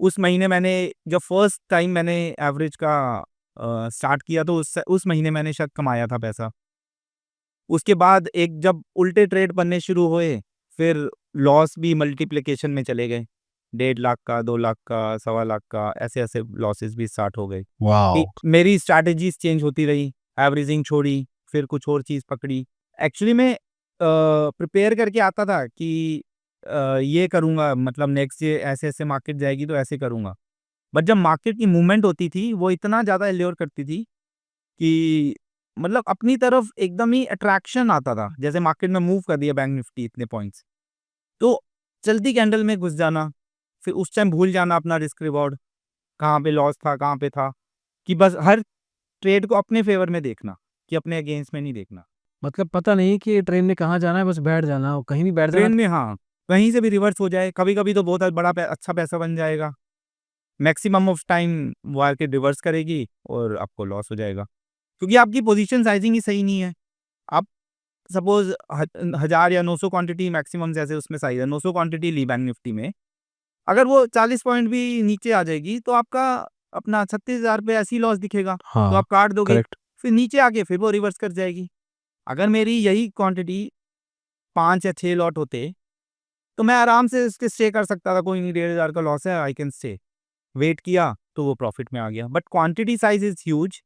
उस महीने मैंने जब फर्स्ट टाइम मैंने एवरेज का स्टार्ट किया तो उस महीने मैंने शायद कमाया था पैसा। उसके बाद एक जब उल्टे ट्रेड बनने शुरू हुए, फिर लॉस भी मल्टीप्लिकेशन में चले गए। 1.5 लाख का, 2 लाख का, सवा लाख का, ऐसे-ऐसे लॉसेस भी स्टार्ट हो गए। कि वाओ! मेरी स्ट्रैटेजीज़ चेंज होती रही, एवरेजिंग छोड़ी, फिर कुछ और चीज़ पकड़ी। एक्चुअली मैं प्रिपेयर करके आता था कि ये करूँगा मतलब नेक्स्ट ये ऐसे-ऐसे मार्केट जाएगी तो ऐसे करूँगा। बट जब मार्केट की मूवमेंट होती थी, वो इतना ज़्यादा एल्योर करती थी कि मतलब अपनी तरफ एकदम ही अट्रैक्शन आता था। जैसे मार्केट में मूव कर दिया बैंक निफ्टी इतने पॉइंट्स, तो चलती कैंडल में घुस जाना, फिर उस टाइम भूल जाना अपना रिस्क रिवॉर्ड, कहाँ पे लॉस था, कहाँ पे था, कि बस हर ट्रेड को अपने फ़ेवर में देखना, कि अपने अगेंस्ट में नहीं देखना। मतलब पता नहीं कि ट्रेन ने कहाँ जाना है, बस बैठ जाना और कहीं भी बैठ जाना। ट्रेंड में हाँ, कहीं से भी रिवर्स हो जाए, कभी-कभी तो बहुत बड़ा अच्छा पैसा बन जाएगा। Maximum of time market reverse करेगी और आपको लॉस हो जाएगा। क्योंकि आपकी पोजीशन साइज़िंग ही सही नहीं है। आप सपोज़ 1000 या 900 क्वांटिटी मैक्सिमम जैसे उसमें साइज़ है, 900 क्वांटिटी ली बैंक निफ्टी में, अगर वो 40 पॉइंट भी नीचे आ जाएगी, तो आपका अपना 36,000 पे ऐसे ही लॉस दिखेगा, तो हाँ, आप काट दोगे। करेक्ट। फिर नीचे आके फिर वो रिवर्स कर जाएगी। अगर मेरी यही क्वांटिटी 5 या 6 लॉट होते, तो मैं आराम से इसके स्टे कर सकता था, कोई नहीं 1,500 का लॉस है, आई कैन स्टे। वेट किया, तो वो प्रॉफ़िट में आ गया। But quantity size is huge,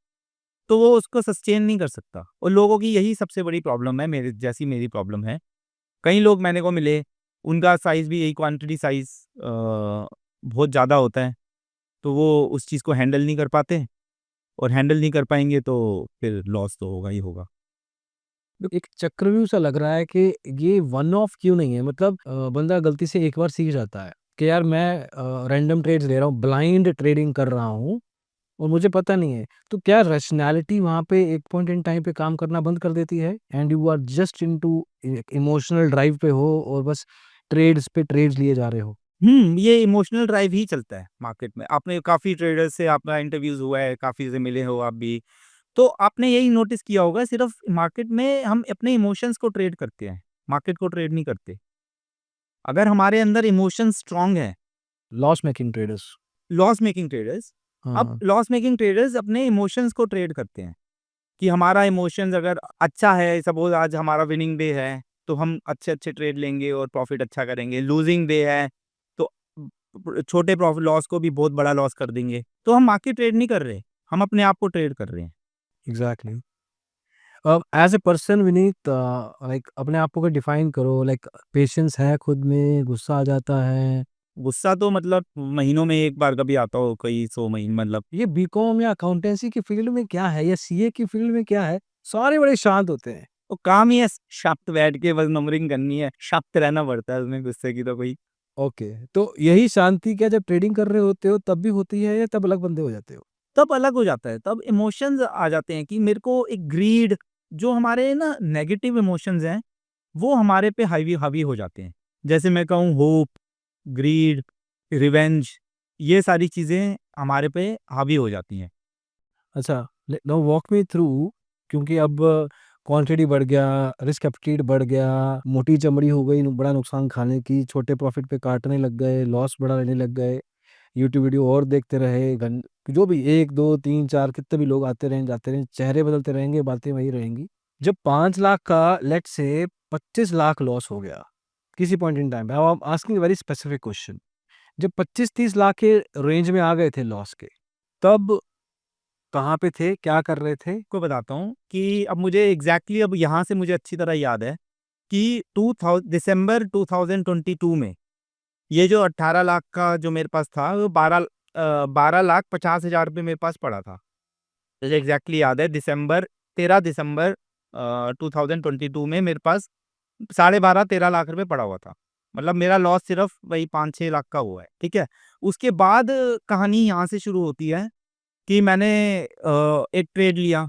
तो वो उसको सस्टेन नहीं कर सकता और लोगों की यही सबसे बड़ी प्रॉब्लम है, मेरे जैसी मेरी प्रॉब्लम है। कई लोग मैंने को मिले, उनका साइज़ भी यही क्वांटिटी साइज़ बहुत ज़्यादा होता है, तो वो उस चीज़ को हैंडल नहीं कर पाते और हैंडल नहीं कर पाएँगे तो फिर लॉस तो होगा ही होगा। एक चक्रव्यूह सा लग रहा है कि ये वन ऑफ क्यों नहीं है? मतलब बंदा गलती से एक बार सीख जाता है कि यार मैं रैंडम ट्रेड्स ले रहा हूँ, ब्लाइंड ट्रेडिंग कर रहा हूँ और मुझे पता नहीं है। तो क्या रैशनैलिटी वहाँ पे एक पॉइंट इन टाइम पे काम करना बंद कर देती है and you are just into emotional drive पे हो और बस ट्रेड्स पे ट्रेड्स लिए जा रहे हो? ये इमोशनल ड्राइव ही चलता है मार्केट में। आपने काफ़ी ट्रेडर्स से आपका इंटरव्यूज़ हुआ है, काफ़ी से मिले हो आप भी। तो आपने यही नोटिस किया होगा सिर्फ़ मार्केट में हम अपने इमोशंस को ट्रेड करते हैं, मार्केट को ट्रेड नहीं करते। अगर हमारे अंदर इमोशंस स्ट्रॉन्ग है, loss making traders. Loss making traders, हाँ, अब हाँ। लॉस मेकिंग ट्रेडर्स अपने इमोशंस को ट्रेड करते हैं कि हमारा इमोशंस अगर अच्छा है, सपोज़ आज हमारा विनिंग डे है, तो हम अच्छे-अच्छे ट्रेड लेंगे और प्रॉफ़िट अच्छा करेंगे। लूज़िंग डे है, तो छोटे प्रॉफ़िट लॉस को भी बहुत बड़ा लॉस कर देंगे। तो हम मार्केट ट्रेड नहीं कर रहे, हम अपने आप को ट्रेड कर रहे हैं। Exactly. As a person Vineet like अपने आप को अगर डिफाइन करो लाइक पेशेंस है खुद में, गुस्सा आ जाता है। गुस्सा तो मतलब महीनों में 1 बार कभी आता हो, कई 100 महीने मतलब ये बीकॉम या अकाउंटेंसी की फील्ड में क्या है या सीए की फील्ड में क्या है, सारे बड़े शांत होते हैं। वो काम ही है शांत बैठ के बस नंबरिंग करनी है, शांत रहना पड़ता है उसमें गुस्से की तो कोई ओके, तो यही शांति क्या जब ट्रेडिंग कर रहे होते हो तब भी होती है या तब अलग बंदे हो जाते हो? तब अलग हो जाता है, तब इमोशंस आ जाते हैं कि मेरे को एक ग्रीड जो हमारे ना नेगेटिव इमोशंस हैं, वो हमारे पे हावी हावी हो जाते हैं। जैसे मैं कहूँ होप, ग्रीड, रिवेंज ये सारी चीज़ें हमारे पे हावी हो जाती हैं। अच्छा, नाउ वॉक मी थ्रू क्योंकि अब क्वांटिटी बढ़ गया, रिस्क एप्टीट्यूड बढ़ गया, मोटी चमड़ी हो गई, बड़ा नुकसान खाने की, छोटे प्रॉफिट पे काटने लग गए, लॉस बड़ा लेने लग गए, यूट्यूब वीडियो और देखते रहे, जो भी 1, 2, 3, 4 कितने भी लोग आते रहें, जाते रहें, चेहरे बदलते रहेंगे, बातें वही रहेंगी। जब 5 लाख का लेट्स से 25 लाख लॉस हो गया, किसी पॉइंट इन टाइम पे, I am asking a very specific question. जब 25-30 लाख के रेंज में आ गए थे लॉस के, तब कहाँ पे थे? क्या कर रहे थे? को बताता हूँ कि अब मुझे एग्ज़ैक्टली अब यहाँ से मुझे अच्छी तरह याद है कि दिसंबर 2022 में ये जो 18 लाख का जो मेरे पास था वो 12,50,000 रुपए मेरे पास पड़ा था। मुझे एग्ज़ैक्टली याद है दिसंबर 13 दिसंबर 2022 में मेरे पास 12.5-13 लाख रुपए पड़ा हुआ था। मतलब मेरा लॉस सिर्फ वही 5-6 लाख का हुआ है, ठीक है। उसके बाद कहानी यहाँ से शुरू होती है कि मैंने एक ट्रेड लिया,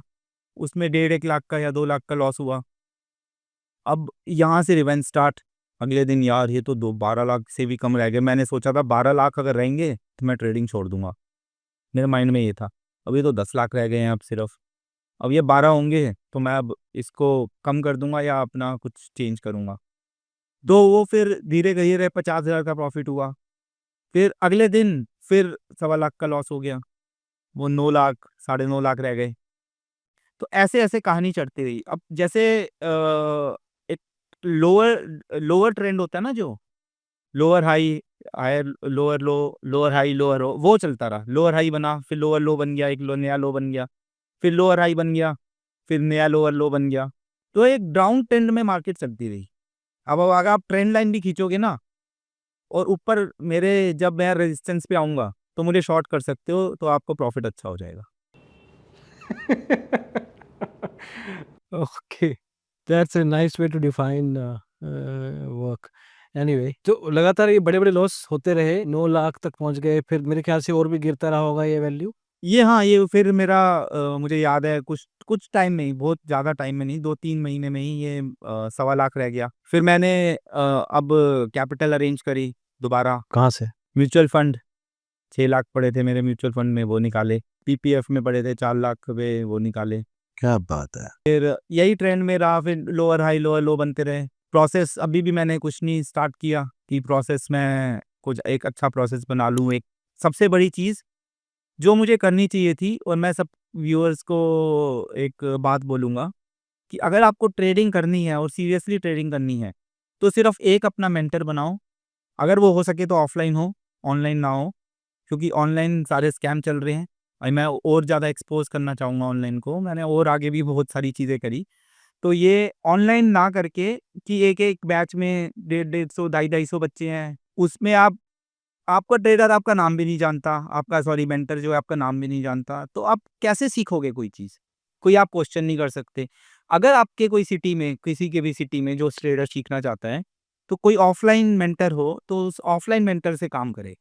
उसमें 1.5 लाख का या 2 लाख का लॉस हुआ। अब यहाँ से रिवेंज स्टार्ट। अगले दिन यार ये तो 12 लाख से भी कम रह गए। मैंने सोचा था 12 लाख अगर रहेंगे तो मैं ट्रेडिंग छोड़ दूंगा, मेरे माइंड में ये था। अब ये तो 10 लाख रह गए हैं अब सिर्फ। अब ये 12 होंगे तो मैं अब इसको कम कर दूंगा या अपना कुछ चेंज करूंगा। तो वो फिर धीरे धीरे 50,000 का प्रॉफिट हुआ। फिर अगले दिन फिर 1.25 लाख का लॉस हो गया, वो 9 लाख 9.5 लाख रह गए। तो ऐसे ऐसे कहानी चढ़ती रही। अब जैसे एक लोअर लोअर ट्रेंड होता है ना, जो lower high, higher lower low, lower high lower low, वो चलता रहा। लोअर हाई बना, फिर लोअर लो बन गया, एक नया लो बन गया, फिर लोअर हाई बन गया, फिर नया लोअर लो बन गया। तो एक डाउन ट्रेंड में मार्केट चलती रही। अब अगर आप ट्रेंड लाइन भी खींचोगे ना, और ऊपर मेरे जब मैं रेजिस्टेंस पे आऊंगा तो मुझे शॉर्ट कर सकते हो, तो आपको प्रॉफिट अच्छा हो जाएगा। Okay, that's a nice way to define work. Anyway, तो लगातार ये बड़े-बड़े लॉस होते रहे, 9 लाख तक पहुँच गए, फिर मेरे ख्याल से और भी गिरता रहा होगा ये वैल्यू? ये हाँ, ये फिर मेरा मुझे याद है कुछ कुछ टाइम में ही, बहुत ज़्यादा टाइम में नहीं, 2-3 महीने में ही ये 1.25 लाख रह गया। फिर मैंने अब कैपिटल अरेंज करी दोबारा। कहाँ से? म्यूचुअल फंड 6 लाख पड़े थे मेरे म्यूचुअल फंड में, वो निकाले। पीपीएफ में पड़े थे 4 लाख रुपए, वो निकाले। क्या बात है! फिर यही ट्रेंड में रहा, फिर लोअर हाई लोअर लो बनते रहे। प्रोसेस अभी भी मैंने कुछ नहीं स्टार्ट किया कि प्रोसेस में कुछ एक अच्छा प्रोसेस बना लूँ। एक सबसे बड़ी चीज़ जो मुझे करनी चाहिए थी, और मैं सब व्यूअर्स को एक बात बोलूँगा कि अगर आपको ट्रेडिंग करनी है और सीरियसली ट्रेडिंग करनी है, तो सिर्फ़ एक अपना मेंटर बनाओ। अगर वो हो सके तो ऑफ़लाइन हो, ऑनलाइन ना हो, क्योंकि ऑनलाइन सारे स्कैम चल रहे हैं। और मैं और ज़्यादा एक्सपोज़ करना चाहूँगा ऑनलाइन को। मैंने और आगे भी बहुत सारी चीज़ें करी। तो ये ऑनलाइन ना करके कि एक-एक बैच में 150-150, 250-250 बच्चे हैं, उसमें आपका ट्रेडर आपका नाम भी नहीं जानता, आपका सॉरी मेंटर जो है आपका नाम भी नहीं जानता, तो आप कैसे सीखोगे कोई चीज़? कोई आप क्वेश्चन नहीं कर सकते। अगर आपके कोई सिटी में, किसी के भी सिटी में जो ट्रेडर सीखना चाहता है, तो कोई ऑफ़लाइन मेंटर हो, तो उस ऑफ़लाइन मेंटर से काम करे।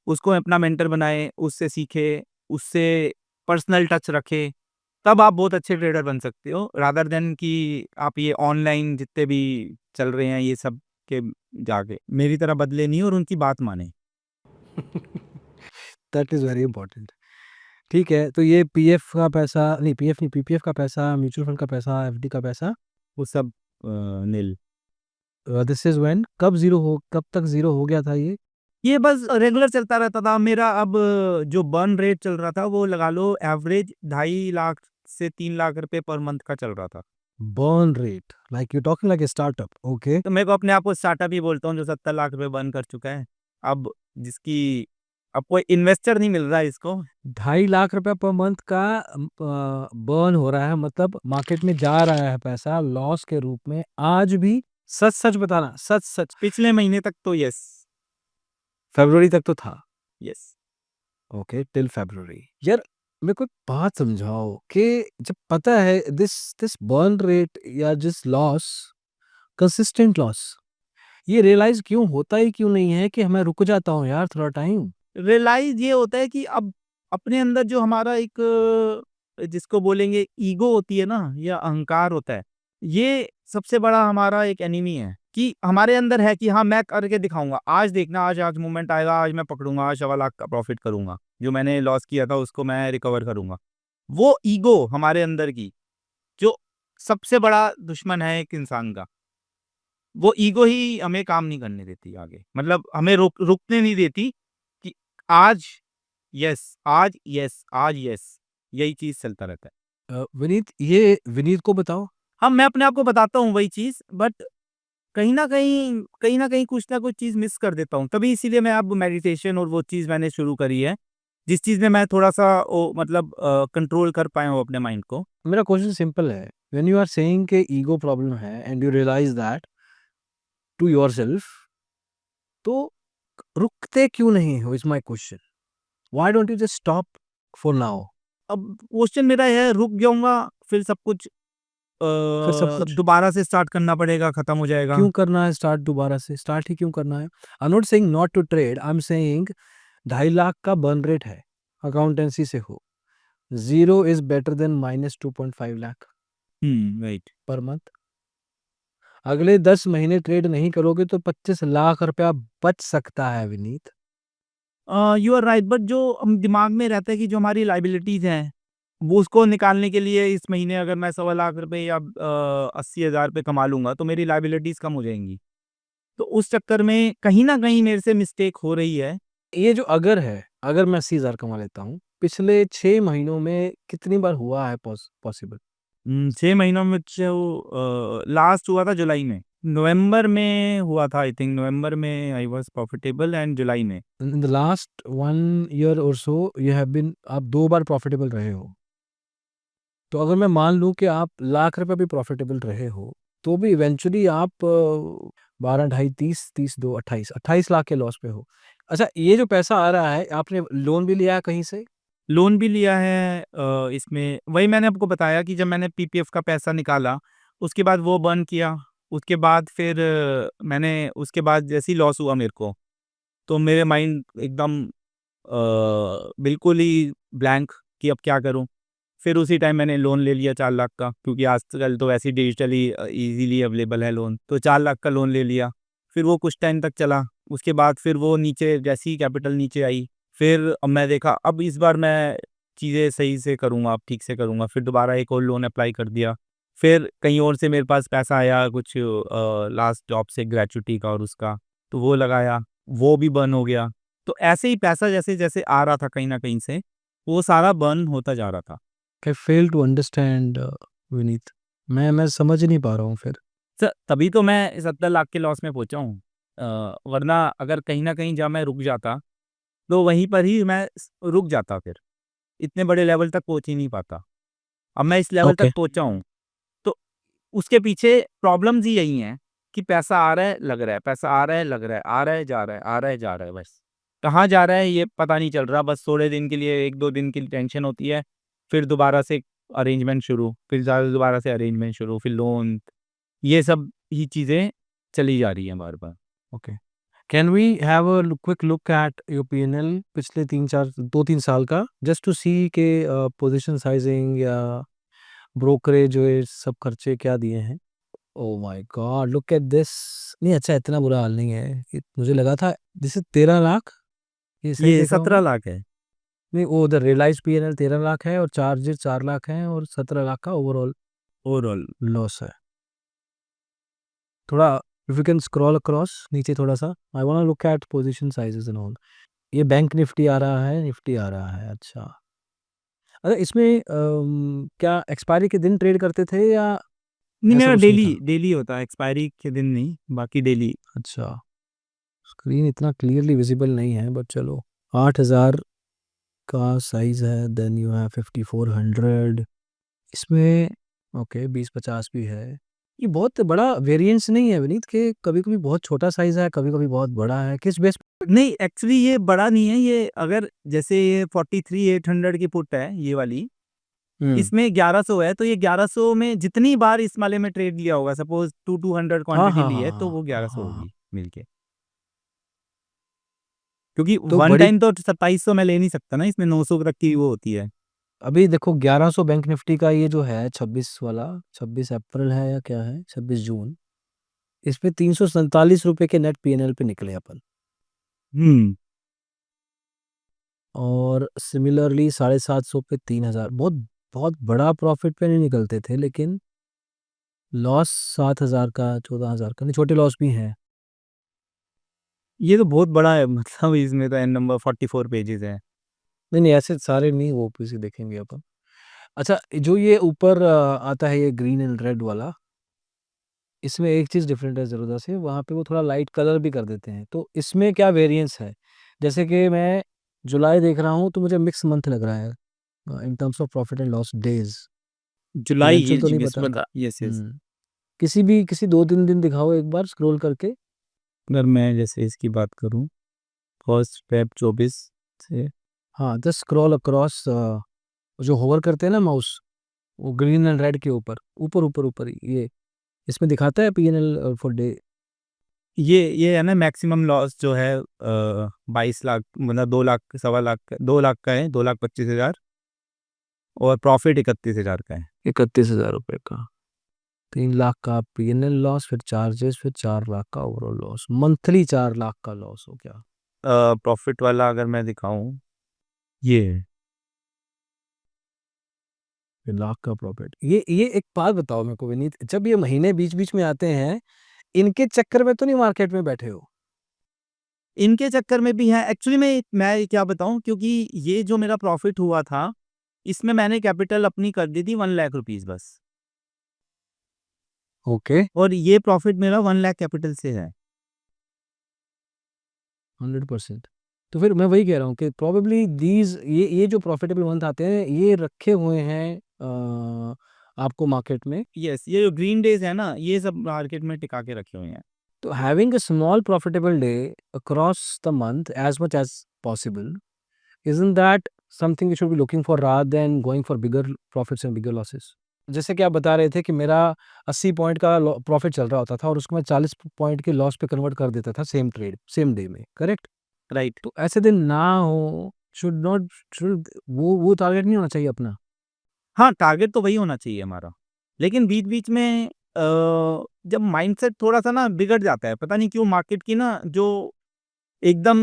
उसको अपना मेंटर बनाए, उससे सीखे, उससे पर्सनल टच रखे, तब आप बहुत अच्छे ट्रेडर बन सकते हो, रादर देन कि आप ये ऑनलाइन जितने भी चल रहे हैं ये सब के जाके मेरी तरह बदले नहीं और उनकी बात माने। That is very important. ठीक है, तो ये पीएफ का पैसा नहीं, पीएफ नहीं, पीपीएफ का पैसा, म्यूचुअल फंड का पैसा, एफडी का पैसा, वो सब नील। दिस इज़ व्हेन कब तक ज़ीरो हो गया था ये? ये बस रेगुलर चलता रहता था मेरा। अब जो बर्न रेट चल रहा था वो लगा लो एवरेज 2.5 लाख से 3 लाख रुपए पर मंथ का चल रहा था। Burn rate, like you talking like a startup, okay. तो मैं को अपने आप को स्टार्टअप ही बोलता हूँ जो 70 लाख रुपए बर्न कर चुका है। अब जिसकी अब कोई इन्वेस्टर नहीं मिल रहा है इसको। 2.5 लाख रुपए पर मंथ का बर्न हो रहा है, मतलब मार्केट में जा रहा है पैसा लॉस के रूप में आज भी? सच-सच बताना, सच-सच। पिछले महीने तक तो यस, फरवरी तक तो था। यस। ओके, टिल फरवरी। यार, मेरे को एक बात समझाओ कि जब पता है दिस दिस बर्न रेट या जिस लॉस, कंसिस्टेंट लॉस, ये रियलाइज़ क्यों होता ही क्यों नहीं है कि मैं रुक जाता हूँ यार थोड़ा टाइम? रियलाइज़ ये होता है कि अब अपने अंदर जो हमारा एक जिसको बोलेंगे ईगो होती है ना, या अहंकार होता है, ये सबसे बड़ा हमारा एक एनिमी है कि हमारे अंदर है कि हाँ, मैं करके दिखाऊँगा। आज देखना, आज मोमेंट आएगा, आज मैं पकड़ूँगा, आज 1.25 लाख का प्रॉफ़िट करूँगा। जो मैंने लॉस किया था उसको मैं रिकवर करूँगा। वो ईगो हमारे अंदर की, जो सबसे बड़ा दुश्मन है एक इंसान का। वो ईगो ही हमें काम नहीं करने देती आगे। मतलब हमें रुकने नहीं देती कि आज आज यस, यही चीज़ चलता रहता है। विनीत, ये विनीत को बताओ। हाँ, मैं अपने आप को बताता हूँ वही चीज़, बट कहीं न कहीं कुछ ना कुछ चीज़ मिस कर देता हूँ। तभी इसीलिए मैं अब मेडिटेशन और वो चीज़ मैंने शुरू करी है, जिस चीज़ में मैं थोड़ा-सा ओ मतलब कंट्रोल कर पाया हूँ अपने माइंड को। मेरा क्वेश्चन सिंपल है, व्हेन यू आर सेइंग कि ईगो प्रॉब्लम है and you realise that to yourself, तो रुकते क्यों नहीं हो, is my question. Why don't you just stop for now? अब क्वेश्चन मेरा ये है, रुक जाऊँगा, फिर सब कुछ फिर सब कुछ दोबारा से स्टार्ट करना पड़ेगा, खत्म हो जाएगा। क्यों करना है स्टार्ट दोबारा से? स्टार्ट ही क्यों करना है? I am not saying not to trade, I am saying 2.5 lakh का बर्न रेट है अकाउंटेंसी से हो, zero is better than -2.5 lakh right. Per month. अगले 10 महीने ट्रेड नहीं करोगे तो 25 लाख रुपया बच सकता है Vineet. You are right, but जो दिमाग में रहता है कि जो हमारी लाइबिलिटीज हैं, वो उसको निकालने के लिए इस महीने अगर मैं 1.25 लाख या 80,000 रुपये कमा लूंगा तो मेरी लाइबिलिटीज कम हो जाएंगी। तो उस चक्कर में कहीं ना कहीं मेरे से मिस्टेक हो रही है। ये जो अगर है, अगर मैं 80,000 कमा लेता हूँ, पिछले 6 महीनों में कितनी बार हुआ है पॉसिबल? 6 महीनों में लास्ट हुआ था जुलाई में, नवंबर में हुआ था, आई थिंक नवंबर में आई वाज प्रॉफिटेबल एंड जुलाई में। इन द लास्ट 1 ईयर और सो यू हैव बीन, आप 2 बार प्रॉफिटेबल रहे हो। तो अगर मैं मान लूँ कि आप लाख रुपए भी प्रॉफिटेबल रहे हो, तो भी इवेंचुअली आप 12 ढाई 30 2 28 लाख के लॉस पे हो। अच्छा, ये जो पैसा आ रहा है, आपने लोन भी लिया है कहीं से? लोन भी लिया है, इसमें वही मैंने आपको बताया कि जब मैंने पीपीएफ का पैसा निकाला, उसके बाद वो बर्न किया, उसके बाद फिर मैंने उसके बाद जैसे ही लॉस हुआ मेरे को, तो मेरे माइंड एकदम बिल्कुल ही ब्लैंक कि अब क्या करूं। फिर उसी टाइम मैंने लोन ले लिया 4 लाख का, क्योंकि आजकल तो वैसे ही डिजिटली इजीली अवेलेबल है लोन, तो 4 लाख का लोन ले लिया। फिर वो कुछ टाइम तक चला, उसके बाद फिर वो नीचे जैसी ही कैपिटल नीचे आई, फिर अब मैं देखा अब इस बार मैं चीज़ें सही से करूँगा, अब ठीक से करूँगा, फिर दोबारा एक और लोन अप्लाई कर दिया। फिर कहीं और से मेरे पास पैसा आया कुछ लास्ट जॉब से ग्रेच्युटी का और उसका, तो वो लगाया, वो भी बर्न हो गया। तो ऐसे ही पैसा जैसे जैसे आ रहा था कहीं ना कहीं से, वो सारा बर्न होता जा रहा था। आई फेल टू अंडरस्टैंड विनीत, मैं समझ नहीं पा रहा हूँ फिर। सर तभी तो मैं 70 लाख के लॉस में पहुंचा हूँ। वरना अगर कहीं ना कहीं जहाँ मैं रुक जाता, तो वहीं पर ही मैं रुक जाता, फिर इतने बड़े लेवल तक पहुंच ही नहीं पाता। अब मैं इस लेवल तक ओके। पहुंचा हूँ, तो उसके पीछे प्रॉब्लम्स ही यही हैं कि पैसा आ रहा है लग रहा है, पैसा आ रहा है लग रहा है, आ रहा है जा रहा है, आ रहा है जा रहा है, बस कहाँ जा रहा है ये पता नहीं चल रहा। बस थोड़े दिन के लिए, 1-2 दिन की टेंशन होती है, फिर दोबारा से अरेंजमेंट शुरू, फिर दोबारा से अरेंजमेंट शुरू, फिर लोन, ये सब ही चीज़ें चली जा रही हैं बार बार। Okay, can we have a quick look at your PNL पिछले 2-3 साल का, जस्ट टू सी के पोजीशन साइजिंग या ब्रोकरेज जो ये सब खर्चे क्या दिए हैं? Oh my God, look at this. नहीं, अच्छा इतना बुरा हाल नहीं है कि मुझे लगा था। दिस इज 13 लाख, ये सही ये देखा हूँ मैं? 17 लाख है। नहीं, वो उधर रियलाइज पीएनएल 13 लाख है और चार्जेस 4 लाख हैं और 17 लाख का ओवरऑल ओवरऑल। लॉस है। थोड़ा if you can scroll across नीचे थोड़ा सा, I want to look at position sizes and all. ये बैंक निफ्टी आ रहा है, निफ्टी आ रहा है, अच्छा। अच्छा, इसमें क्या एक्सपायरी के दिन ट्रेड करते थे या नहीं, ऐसा मेरा कुछ नहीं डेली था? डेली होता है, एक्सपायरी के दिन नहीं, बाकी डेली। अच्छा, स्क्रीन इतना क्लियरली विजिबल नहीं है बट चलो। 8,000 का साइज है, देन यू है 5400 इसमें। ओके, 20-50 भी है। ये बहुत बड़ा वेरिएंस नहीं है विनीत, के कभी कभी बहुत छोटा साइज है, कभी कभी बहुत बड़ा है, किस बेस? नहीं, एक्चुअली ये बड़ा नहीं है, ये अगर जैसे ये 43,800 की पुट है ये वाली, हम्म। इसमें 1100 है, तो ये 1100 में जितनी बार इस वाले में ट्रेड लिया होगा, सपोज 200 हाँ क्वांटिटी हाँ ली हाँ है, तो हाँ वो हाँ 1100 हाँ हाँ। होगी मिलके। क्योंकि तो वन बड़ी, टाइम तो 2700 में ले नहीं सकता ना, इसमें 900 तक की वो होती है। अभी देखो 1100 बैंक निफ्टी का ये जो है 26 वाला, 26 अप्रैल है या क्या है, 26 जून, इस पे 347 रुपए के नेट पीएनएल पे निकले अपन। हम्म। और सिमिलरली 750 पे 3,000, बहुत बहुत बड़ा प्रॉफिट पे नहीं निकलते थे, लेकिन लॉस 7,000 का, 14,000 का, नहीं छोटे लॉस भी हैं। ये तो बहुत बड़ा है, मतलब इसमें तो एन नंबर 44 पेजेस है। नहीं नहीं, ऐसे सारे नहीं, वो पीसी देखेंगे अपन। अच्छा, जो ये ऊपर आता है ये ग्रीन एंड रेड वाला, इसमें एक चीज़ डिफरेंट है ज़रूरत से, वहाँ पे वो थोड़ा लाइट कलर भी कर देते हैं, तो इसमें क्या वेरिएंस है? जैसे कि मैं जुलाई देख रहा हूँ तो मुझे मिक्स मंथ लग रहा है in terms of profit and loss days. जुलाई ये इवेंचुअल तो जी नहीं मैं पता। बता, यस यस। किसी 2-3 दिन दिखाओ एक बार स्क्रॉल करके। अगर मैं जैसे इसकी बात करूं, 1 फेब 24 से, हाँ, जस्ट स्क्रॉल अक्रॉस, जो होवर करते हैं ना माउस, वो ग्रीन एंड रेड के ऊपर, ऊपर ये इसमें दिखाता है P&L फॉर डे। ये है ना मैक्सिमम लॉस जो है 22 लाख, मतलब 2 लाख, 1.25 लाख, 2 लाख का है, 2,25,000, और प्रॉफिट 31,000 का है। 31,000 रुपए का, 3 लाख का P&L लॉस, फिर चार्जेस, फिर 4 लाख का ओवरऑल लॉस, मंथली 4 लाख का लॉस हो गया। प्रॉफिट वाला अगर मैं दिखाऊं, ये है। फिर लाख का प्रॉफिट। ये एक बात बताओ मेरे को विनीत, जब ये महीने बीच बीच में आते हैं, इनके चक्कर में तो नहीं मार्केट में बैठे हो? इनके चक्कर में भी है एक्चुअली। मैं क्या बताऊं, क्योंकि ये जो मेरा प्रॉफिट हुआ था, इसमें मैंने कैपिटल अपनी कर दी थी 1 लाख रुपीज बस, ओके। और ये प्रॉफिट मेरा 1 लाख कैपिटल से है। 100%। तो फिर मैं वही कह रहा हूँ कि प्रोबेबली दीज ये जो प्रॉफिटेबल मंथ आते हैं, ये रखे हुए हैं आपको मार्केट में। यस, ये जो ग्रीन डेज है ना, ये सब मार्केट में टिका के रखे हुए हैं। तो having a small profitable day across the month as much as possible, isn't that something you should be looking for rather than going for bigger profits and bigger losses? जैसे कि आप बता रहे थे कि मेरा 80 पॉइंट का प्रॉफिट चल रहा होता था और उसको मैं 40 पॉइंट के लॉस पे कन्वर्ट कर देता था सेम ट्रेड सेम डे में, करेक्ट? राइट। तो ऐसे दिन ना हो, शुड नॉट, शुड वो टारगेट नहीं होना चाहिए अपना। हाँ, टारगेट तो वही होना चाहिए हमारा, लेकिन बीच-बीच में जब माइंडसेट थोड़ा-सा ना बिगड़ जाता है, पता नहीं क्यों, मार्केट की ना जो एकदम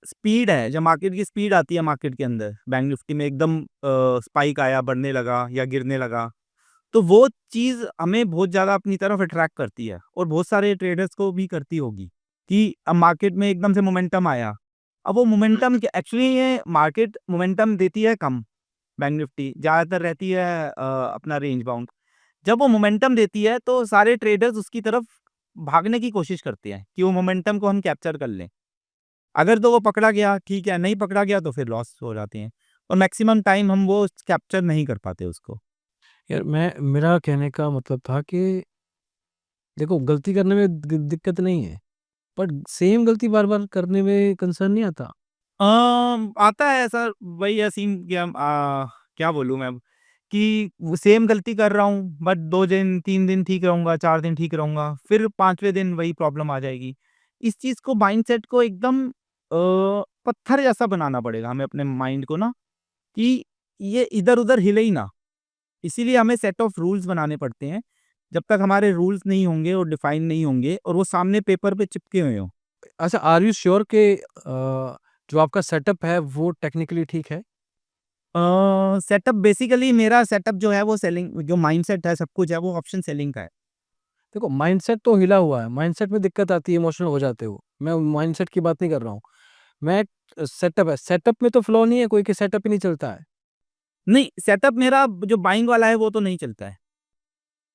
स्पीड है, जब मार्केट की स्पीड आती है मार्केट के अंदर, बैंक निफ्टी में एकदम स्पाइक आया, बढ़ने लगा या गिरने लगा, तो वो चीज़ हमें बहुत ज़्यादा अपनी तरफ अट्रैक्ट करती है, और बहुत सारे ट्रेडर्स को भी करती होगी, कि अब मार्केट में एकदम से मोमेंटम आया। अब वो मोमेंटम क्या, एक्चुअली ये मार्केट मोमेंटम देती है कम, बैंक निफ्टी ज़्यादातर रहती है अपना रेंज बाउंड। जब वो मोमेंटम देती है तो सारे ट्रेडर्स उसकी तरफ भागने की कोशिश करते हैं कि वो मोमेंटम को हम कैप्चर कर लें। अगर तो वो पकड़ा गया ठीक है, नहीं पकड़ा गया तो फिर लॉस हो जाते हैं, और मैक्सिमम टाइम हम वो कैप्चर नहीं कर पाते उसको। यार मैं, मेरा कहने का मतलब था कि देखो, गलती करने में दिक्कत नहीं है, बट सेम गलती बार बार करने में कंसर्न नहीं आता? आता है ऐसा, वही है सीन कि हम क्या बोलूँ मैं अब, कि वो सेम गलती कर रहा हूँ, बट 2 दिन, 3 दिन ठीक रहूँगा, 4 दिन ठीक रहूँगा, फिर 5वें दिन वही प्रॉब्लम आ जाएगी। इस चीज़ को, माइंडसेट को एकदम पत्थर जैसा बनाना पड़ेगा हमें अपने माइंड को ना, कि ये इधर-उधर हिले ही ना। इसीलिए हमें सेट ऑफ रूल्स बनाने पड़ते हैं। जब तक हमारे रूल्स नहीं होंगे और डिफाइन नहीं होंगे और वो सामने पेपर पे चिपके हुए हों। अच्छा, आर यू श्योर कि जो आपका सेटअप है वो टेक्निकली ठीक है? सेटअप बेसिकली, मेरा सेटअप जो है वो सेलिंग, जो माइंडसेट है सब कुछ है वो ऑप्शन सेलिंग का है। देखो, माइंडसेट तो हिला हुआ है, माइंडसेट में दिक्कत आती है, इमोशनल हो जाते हो, मैं माइंडसेट की बात नहीं कर रहा हूँ। मैं सेटअप है, सेटअप में तो फ्लॉ नहीं है कोई, कि सेटअप ही नहीं चलता है? नहीं, सेटअप मेरा जो बाइंग वाला है वो तो नहीं चलता है।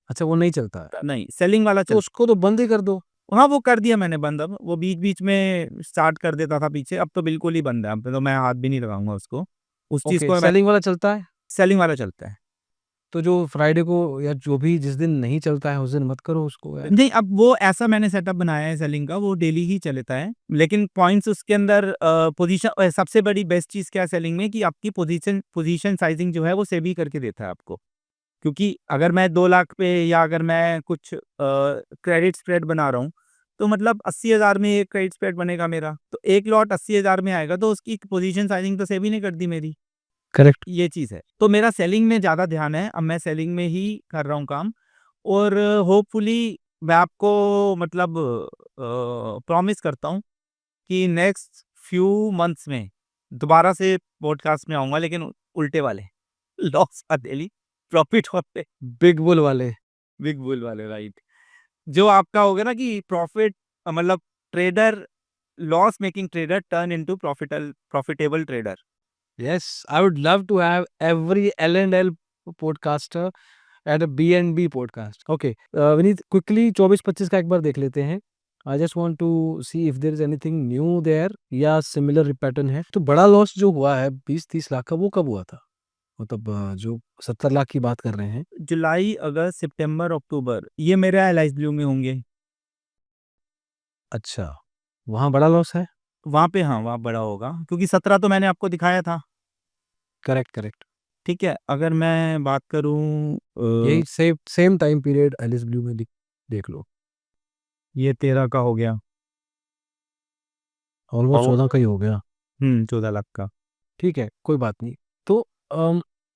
अच्छा, वो नहीं चलता है, नहीं, सेलिंग वाला तो चलता उसको तो बंद ही कर दो। है। हाँ, वो कर दिया मैंने बंद अब। वो बीच-बीच में स्टार्ट कर देता था पीछे, अब तो बिल्कुल ही बंद है। अब तो मैं हाथ भी नहीं लगाऊँगा उसको। उस चीज़ ओके, को मैं, सेलिंग वाला चलता है? सेलिंग वाला चलता है। तो जो फ्राइडे को या जो भी जिस दिन नहीं चलता है उस दिन मत करो उसको यार। नहीं, अब वो ऐसा मैंने सेटअप बनाया है सेलिंग का, वो डेली ही चलता है। लेकिन पॉइंट्स उसके अंदर पोजीशन, सबसे बड़ी बेस्ट चीज़ क्या है सेलिंग में, कि आपकी पोजीशन पोजीशन साइज़िंग जो है वो सेबी करके देता है आपको। क्योंकि अगर मैं 2 लाख पे, या अगर मैं कुछ क्रेडिट स्प्रेड बना रहा हूँ, तो मतलब 80,000 में एक क्रेडिट स्प्रेड बनेगा मेरा। तो एक लॉट 80,000 में आएगा, तो उसकी पोजीशन साइज़िंग तो सेबी ने कर दी मेरी। करेक्ट। ये चीज़ है। तो मेरा सेलिंग में ज़्यादा ध्यान है, अब मैं सेलिंग में ही कर रहा हूँ काम, और होपफुली मैं आपको मतलब प्रॉमिस करता हूँ कि नेक्स्ट फ्यू मंथ्स में दोबारा से पॉडकास्ट में आऊँगा, लेकिन उल्टे वाले, लॉस और डेली प्रॉफिट वाले, बिग बुल वाले। बिग बुल वाले, राइट। जो आपका होगा ना कि प्रॉफिट, मतलब trader, loss making trader turn into profitable trader. Yes, I would love to have every L&L podcaster at a B&B podcast. Okay, Vineet, quickly 24-25 का एक बार देख लेते हैं। I just want to see if there is anything new there या similar pattern है। तो बड़ा लॉस जो हुआ है 20-30 लाख का, वो कब हुआ था? मतलब जो 70 लाख की बात कर रहे हैं। जुलाई, अगस्त, सितंबर, अक्टूबर, ये मेरे एलाइज ब्लू में होंगे। अच्छा, वहाँ बड़ा लॉस है। वहाँ पे हाँ, वहाँ बड़ा होगा, क्योंकि 17 तो मैंने आपको दिखाया था। Correct, correct. ठीक है, अगर मैं बात करूँ यही same time period Alice Blue में देख लो, ये 13 का हो गया। ऑलमोस्ट 14 का ही हो गया। 14 लाख का। ठीक है, कोई बात नहीं। तो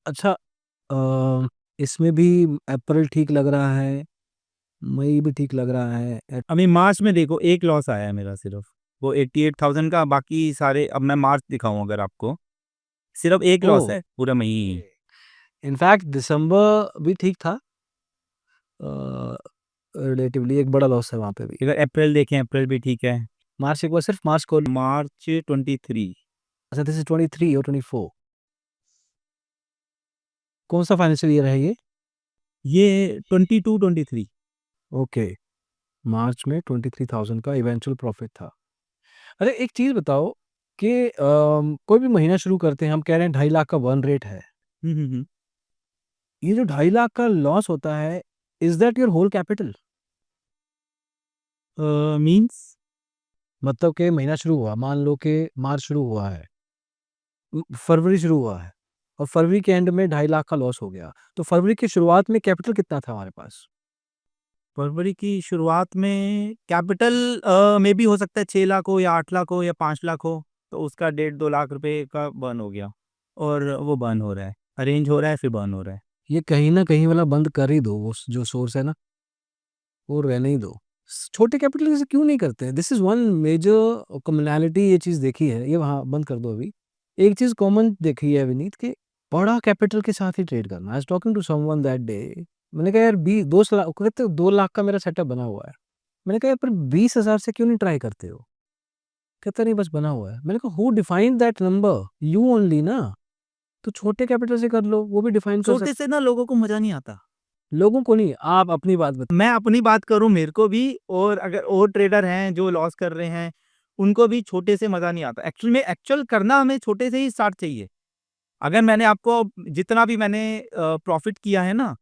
अच्छा, इसमें भी अप्रैल ठीक लग रहा है, मई भी ठीक लग रहा है। अभी मार्च में देखो एक लॉस आया है मेरा सिर्फ, वो 88,000 का, बाकी सारे अब मैं मार्च दिखाऊं अगर आपको, सिर्फ एक ओ, लॉस है पूरा महीने। इनफैक्ट दिसंबर भी ठीक था, रिलेटिवली एक बड़ा लॉस है वहाँ पे भी। अगर अप्रैल देखें, अप्रैल भी ठीक है। मार्च एक बार सिर्फ मार्च को, मार्च 23। अच्छा दिस इज 23 और 24, कौन सा फाइनेंशियल ईयर है ये 22-23। ओके, मार्च में 23,000 का इवेंचुअल प्रॉफिट था। अरे एक चीज बताओ कि कोई भी महीना शुरू करते हैं, हम कह रहे हैं 2.5 लाख का बर्न रेट है, हम्म। ये जो 2.5 लाख का लॉस होता है, is that your whole capital? Means मतलब कि महीना शुरू हुआ, मान लो कि मार्च शुरू हुआ है, फरवरी शुरू हुआ है, और फरवरी के एंड में 2.5 लाख का लॉस हो गया, तो फरवरी की शुरुआत में कैपिटल कितना था हमारे पास? फरवरी की शुरुआत में कैपिटल में भी हो सकता है 6 लाख हो या 8 लाख हो या 5 लाख हो, तो उसका 1.5-2 लाख रुपए का बर्न हो गया, और वो बर्न हो रहा है, अरेंज हो रहा है फिर बर्न हो रहा है। ये कहीं ना कहीं वाला बंद कर ही दो, वो जो सोर्स है ना, वो रहने ही दो। छोटे कैपिटल से क्यों नहीं करते हैं? दिस इज वन मेजर कम्युनैलिटी, ये चीज देखी है, ये वहाँ बंद कर दो अभी। एक चीज कॉमन देखी है विनीत, कि बड़ा कैपिटल के साथ ही ट्रेड करना। I was talking to someone that day, मैंने कहा यार 2 लाख, कहते 2 लाख का मेरा सेटअप बना हुआ है। मैंने कहा यार पर 20,000 से क्यों नहीं ट्राई करते हो? कहता नहीं बस बना हुआ है। मैंने कहा who define that number? You only ना। तो छोटे कैपिटल से कर लो, वो भी डिफाइन कर छोटे सकते। से ना लोगों को मजा नहीं आता। लोगों को नहीं, आप अपनी बात बता। मैं अपनी बात करूं, मेरे को भी, और अगर और ट्रेडर हैं जो लॉस कर रहे हैं उनको भी छोटे से मजा नहीं आता। एक्चुअल करना हमें छोटे से ही स्टार्ट चाहिए। अगर मैंने आपको जितना भी मैंने प्रॉफिट किया है ना,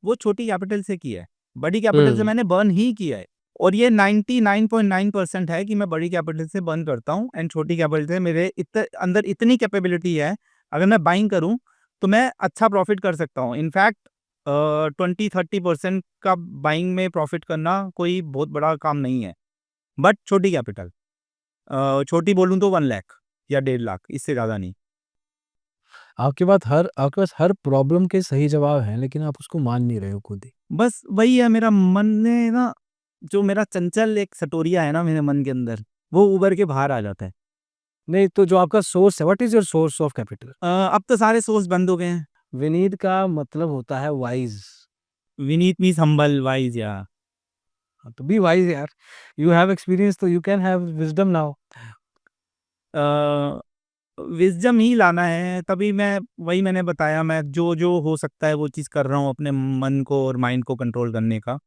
वो छोटी कैपिटल से किया है, बड़ी कैपिटल से हम्म। मैंने बर्न ही किया है। और ये 99.9% है कि मैं बड़ी कैपिटल से बर्न करता हूँ, एंड छोटी कैपिटल से मेरे अंदर इतनी कैपेबिलिटी है, अगर मैं बाइंग करूँ तो मैं अच्छा प्रॉफिट कर सकता हूँ। इनफैक्ट 20-30% का बाइंग में प्रॉफिट करना कोई बहुत बड़ा काम नहीं है, बट छोटी कैपिटल, छोटी बोलूँ तो 1 लाख या 1.5 लाख, इससे ज़्यादा नहीं। आपके पास हर प्रॉब्लम के सही जवाब हैं, लेकिन आप उसको मान नहीं रहे हो खुद ही। बस वही है, मेरा मन ने ना, जो मेरा चंचल एक सटोरिया है ना मेरे मन के अंदर, वो उभर के बाहर आ जाता है। नहीं तो जो आपका सोर्स है, what is your source of capital? अब तो सारे सोर्स बंद हो गए हैं। विनीत का मतलब होता है wise. Vineet means humble, wise, या तो बी वाइज यार, यू हैव एक्सपीरियंस तो you can have wisdom now. Wisdom ही लाना है, तभी मैं, वही मैंने बताया, मैं जो जो हो सकता है वो चीज़ कर रहा हूँ अपने मन को और माइंड को कंट्रोल करने का।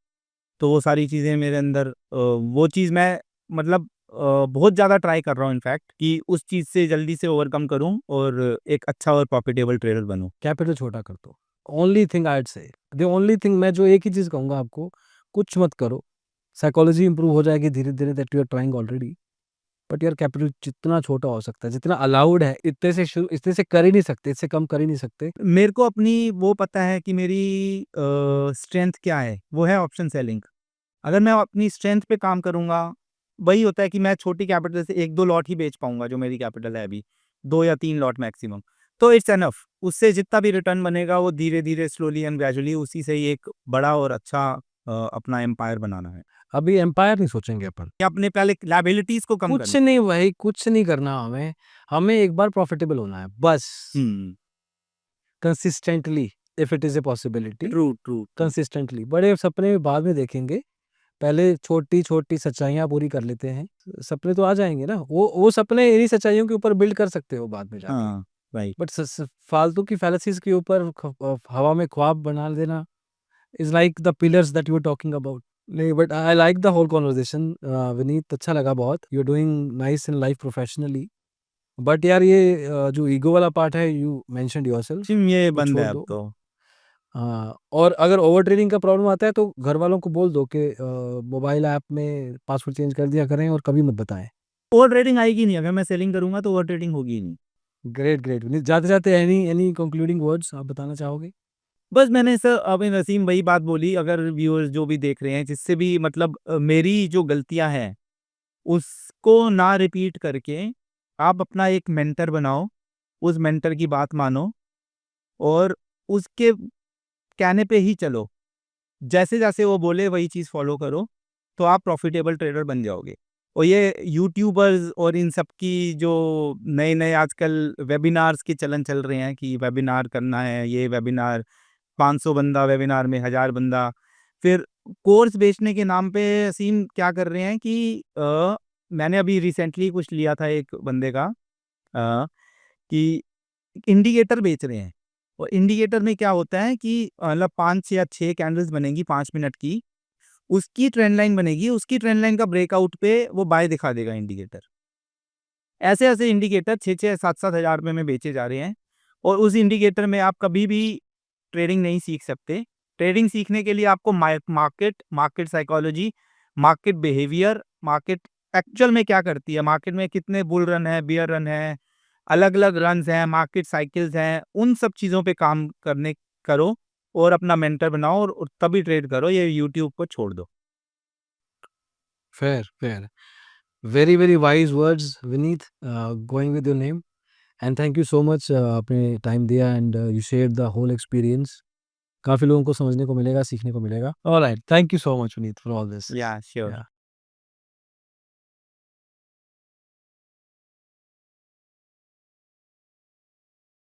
तो वो सारी चीज़ें मेरे अंदर, वो चीज़ मैं, मतलब बहुत ज़्यादा ट्राई कर रहा हूँ इनफैक्ट, कि उस चीज़ से जल्दी से ओवरकम करूँ और एक अच्छा और प्रॉफिटेबल ट्रेडर बनूँ। कैपिटल छोटा कर दो, ओनली थिंग आई से, द ओनली थिंग, मैं जो एक ही चीज कहूंगा आपको, कुछ मत करो, साइकोलॉजी इंप्रूव हो जाएगी धीरे धीरे, that you are trying already. But यार कैपिटल जितना छोटा हो सकता है, जितना अलाउड है, इतने से शुरू, इतने से कर ही नहीं सकते, इससे कम कर ही नहीं सकते। मेरे को अपनी वो पता है कि मेरी स्ट्रेंथ क्या है, वो है ऑप्शन सेलिंग। अगर मैं अपनी स्ट्रेंथ पे काम करूँगा, वही होता है कि मैं छोटी कैपिटल से 1-2 लॉट ही बेच पाऊँगा, जो मेरी कैपिटल है अभी, 2 या 3 लॉट मैक्सिमम। तो इट्स एनफ, उससे जितना भी रिटर्न बनेगा वो धीरे-धीरे, स्लोली एंड ग्रेजुअली, उसी से ही एक बड़ा और अच्छा अपना एम्पायर बनाना है। अभी एम्पायर नहीं सोचेंगे अपन, कि अपने पहले लायबिलिटीज़ को कम कुछ करना। नहीं भाई, कुछ नहीं करना हमें। हमें एक बार प्रॉफिटेबल होना है बस, हुँ, consistently, if it is a possibility, true, true, true. Consistently. बड़े सपने बाद में देखेंगे, पहले छोटी छोटी सच्चाइयां पूरी कर लेते हैं, सपने तो आ जाएंगे ना। वो सपने इन्हीं सच्चाइयों के ऊपर बिल्ड कर सकते हो बाद में जाके। हाँ, राइट। बट फालतू की फैलेसीज के ऊपर हवा में ख्वाब बना देना is like the pillars that you are talking about. नहीं, but I like the whole conversation Vineet, अच्छा लगा बहुत, you are doing nice in life professionally. But यार ये जो ईगो वाला पार्ट है, यू मेंशनड योरसेल्फ, जिम ये वो बंद है छोड़ अब दो। तो। हाँ, और अगर ओवर ट्रेडिंग का प्रॉब्लम आता है तो घर वालों को बोल दो कि मोबाइल ऐप में पासवर्ड चेंज कर दिया करें और कभी मत बताएं। ओवर ट्रेडिंग आएगी नहीं, अगर मैं सेलिंग करूँगा तो ओवर ट्रेडिंग होगी ही नहीं। Great, great. विनीत, जाते-जाते एनी कंक्लूडिंग वर्ड्स आप बताना चाहोगे? बस मैंने सर अभी नसीम वही बात बोली, अगर व्यूअर्स जो भी देख रहे हैं जिससे भी मतलब मेरी जो गलतियाँ हैं, उसको ना रिपीट करके आप अपना एक मेंटर बनाओ, उस मेंटर की बात मानो और उसके कहने पे ही चलो। जैसे-जैसे वो बोले वही चीज़ फ़ॉलो करो, तो आप प्रॉफ़िटेबल ट्रेडर बन जाओगे। और ये यूट्यूबर्स और इन सब की जो नए-नए आजकल वेबिनार्स के चलन चल रहे हैं कि वेबिनार करना है, ये वेबिनार 500 बंदा वेबिनार में 1000 बंदा। फिर कोर्स बेचने के नाम पे असीम क्या कर रहे हैं कि मैंने अभी रिसेंटली कुछ लिया था एक बंदे का कि इंडिकेटर बेच रहे हैं। और इंडिकेटर में क्या होता है कि मतलब 5 या 6 कैंडल्स बनेंगी 5 मिनट की, उसकी ट्रेंड लाइन बनेगी, उसकी ट्रेंड लाइन का ब्रेकआउट पे वो बाय दिखा देगा इंडिकेटर। ऐसे-ऐसे इंडिकेटर 6-6 7-7 हज़ार रुपए में बेचे जा रहे हैं और उस इंडिकेटर में आप कभी भी ट्रेडिंग नहीं सीख सकते। ट्रेडिंग सीखने के लिए आपको market psychology, market behaviour, market actual में क्या करती है, मार्केट में कितने बुल रन है, बियर रन है, अलग-अलग रन्स हैं, मार्केट साइकिल्स हैं, उन सब चीज़ों पे काम करने करो और अपना मेंटर बनाओ और तभी ट्रेड करो, ये यूट्यूब को छोड़ दो। Fair, fair. Very, very wise words Vineet, going with your name, and thank you so much, आपने टाइम दिया and you shared the whole experience. काफ़ी लोगों को समझने को मिलेगा, सीखने को मिलेगा। Alright, thank you so much Vineet for all this. Yeah sure. या।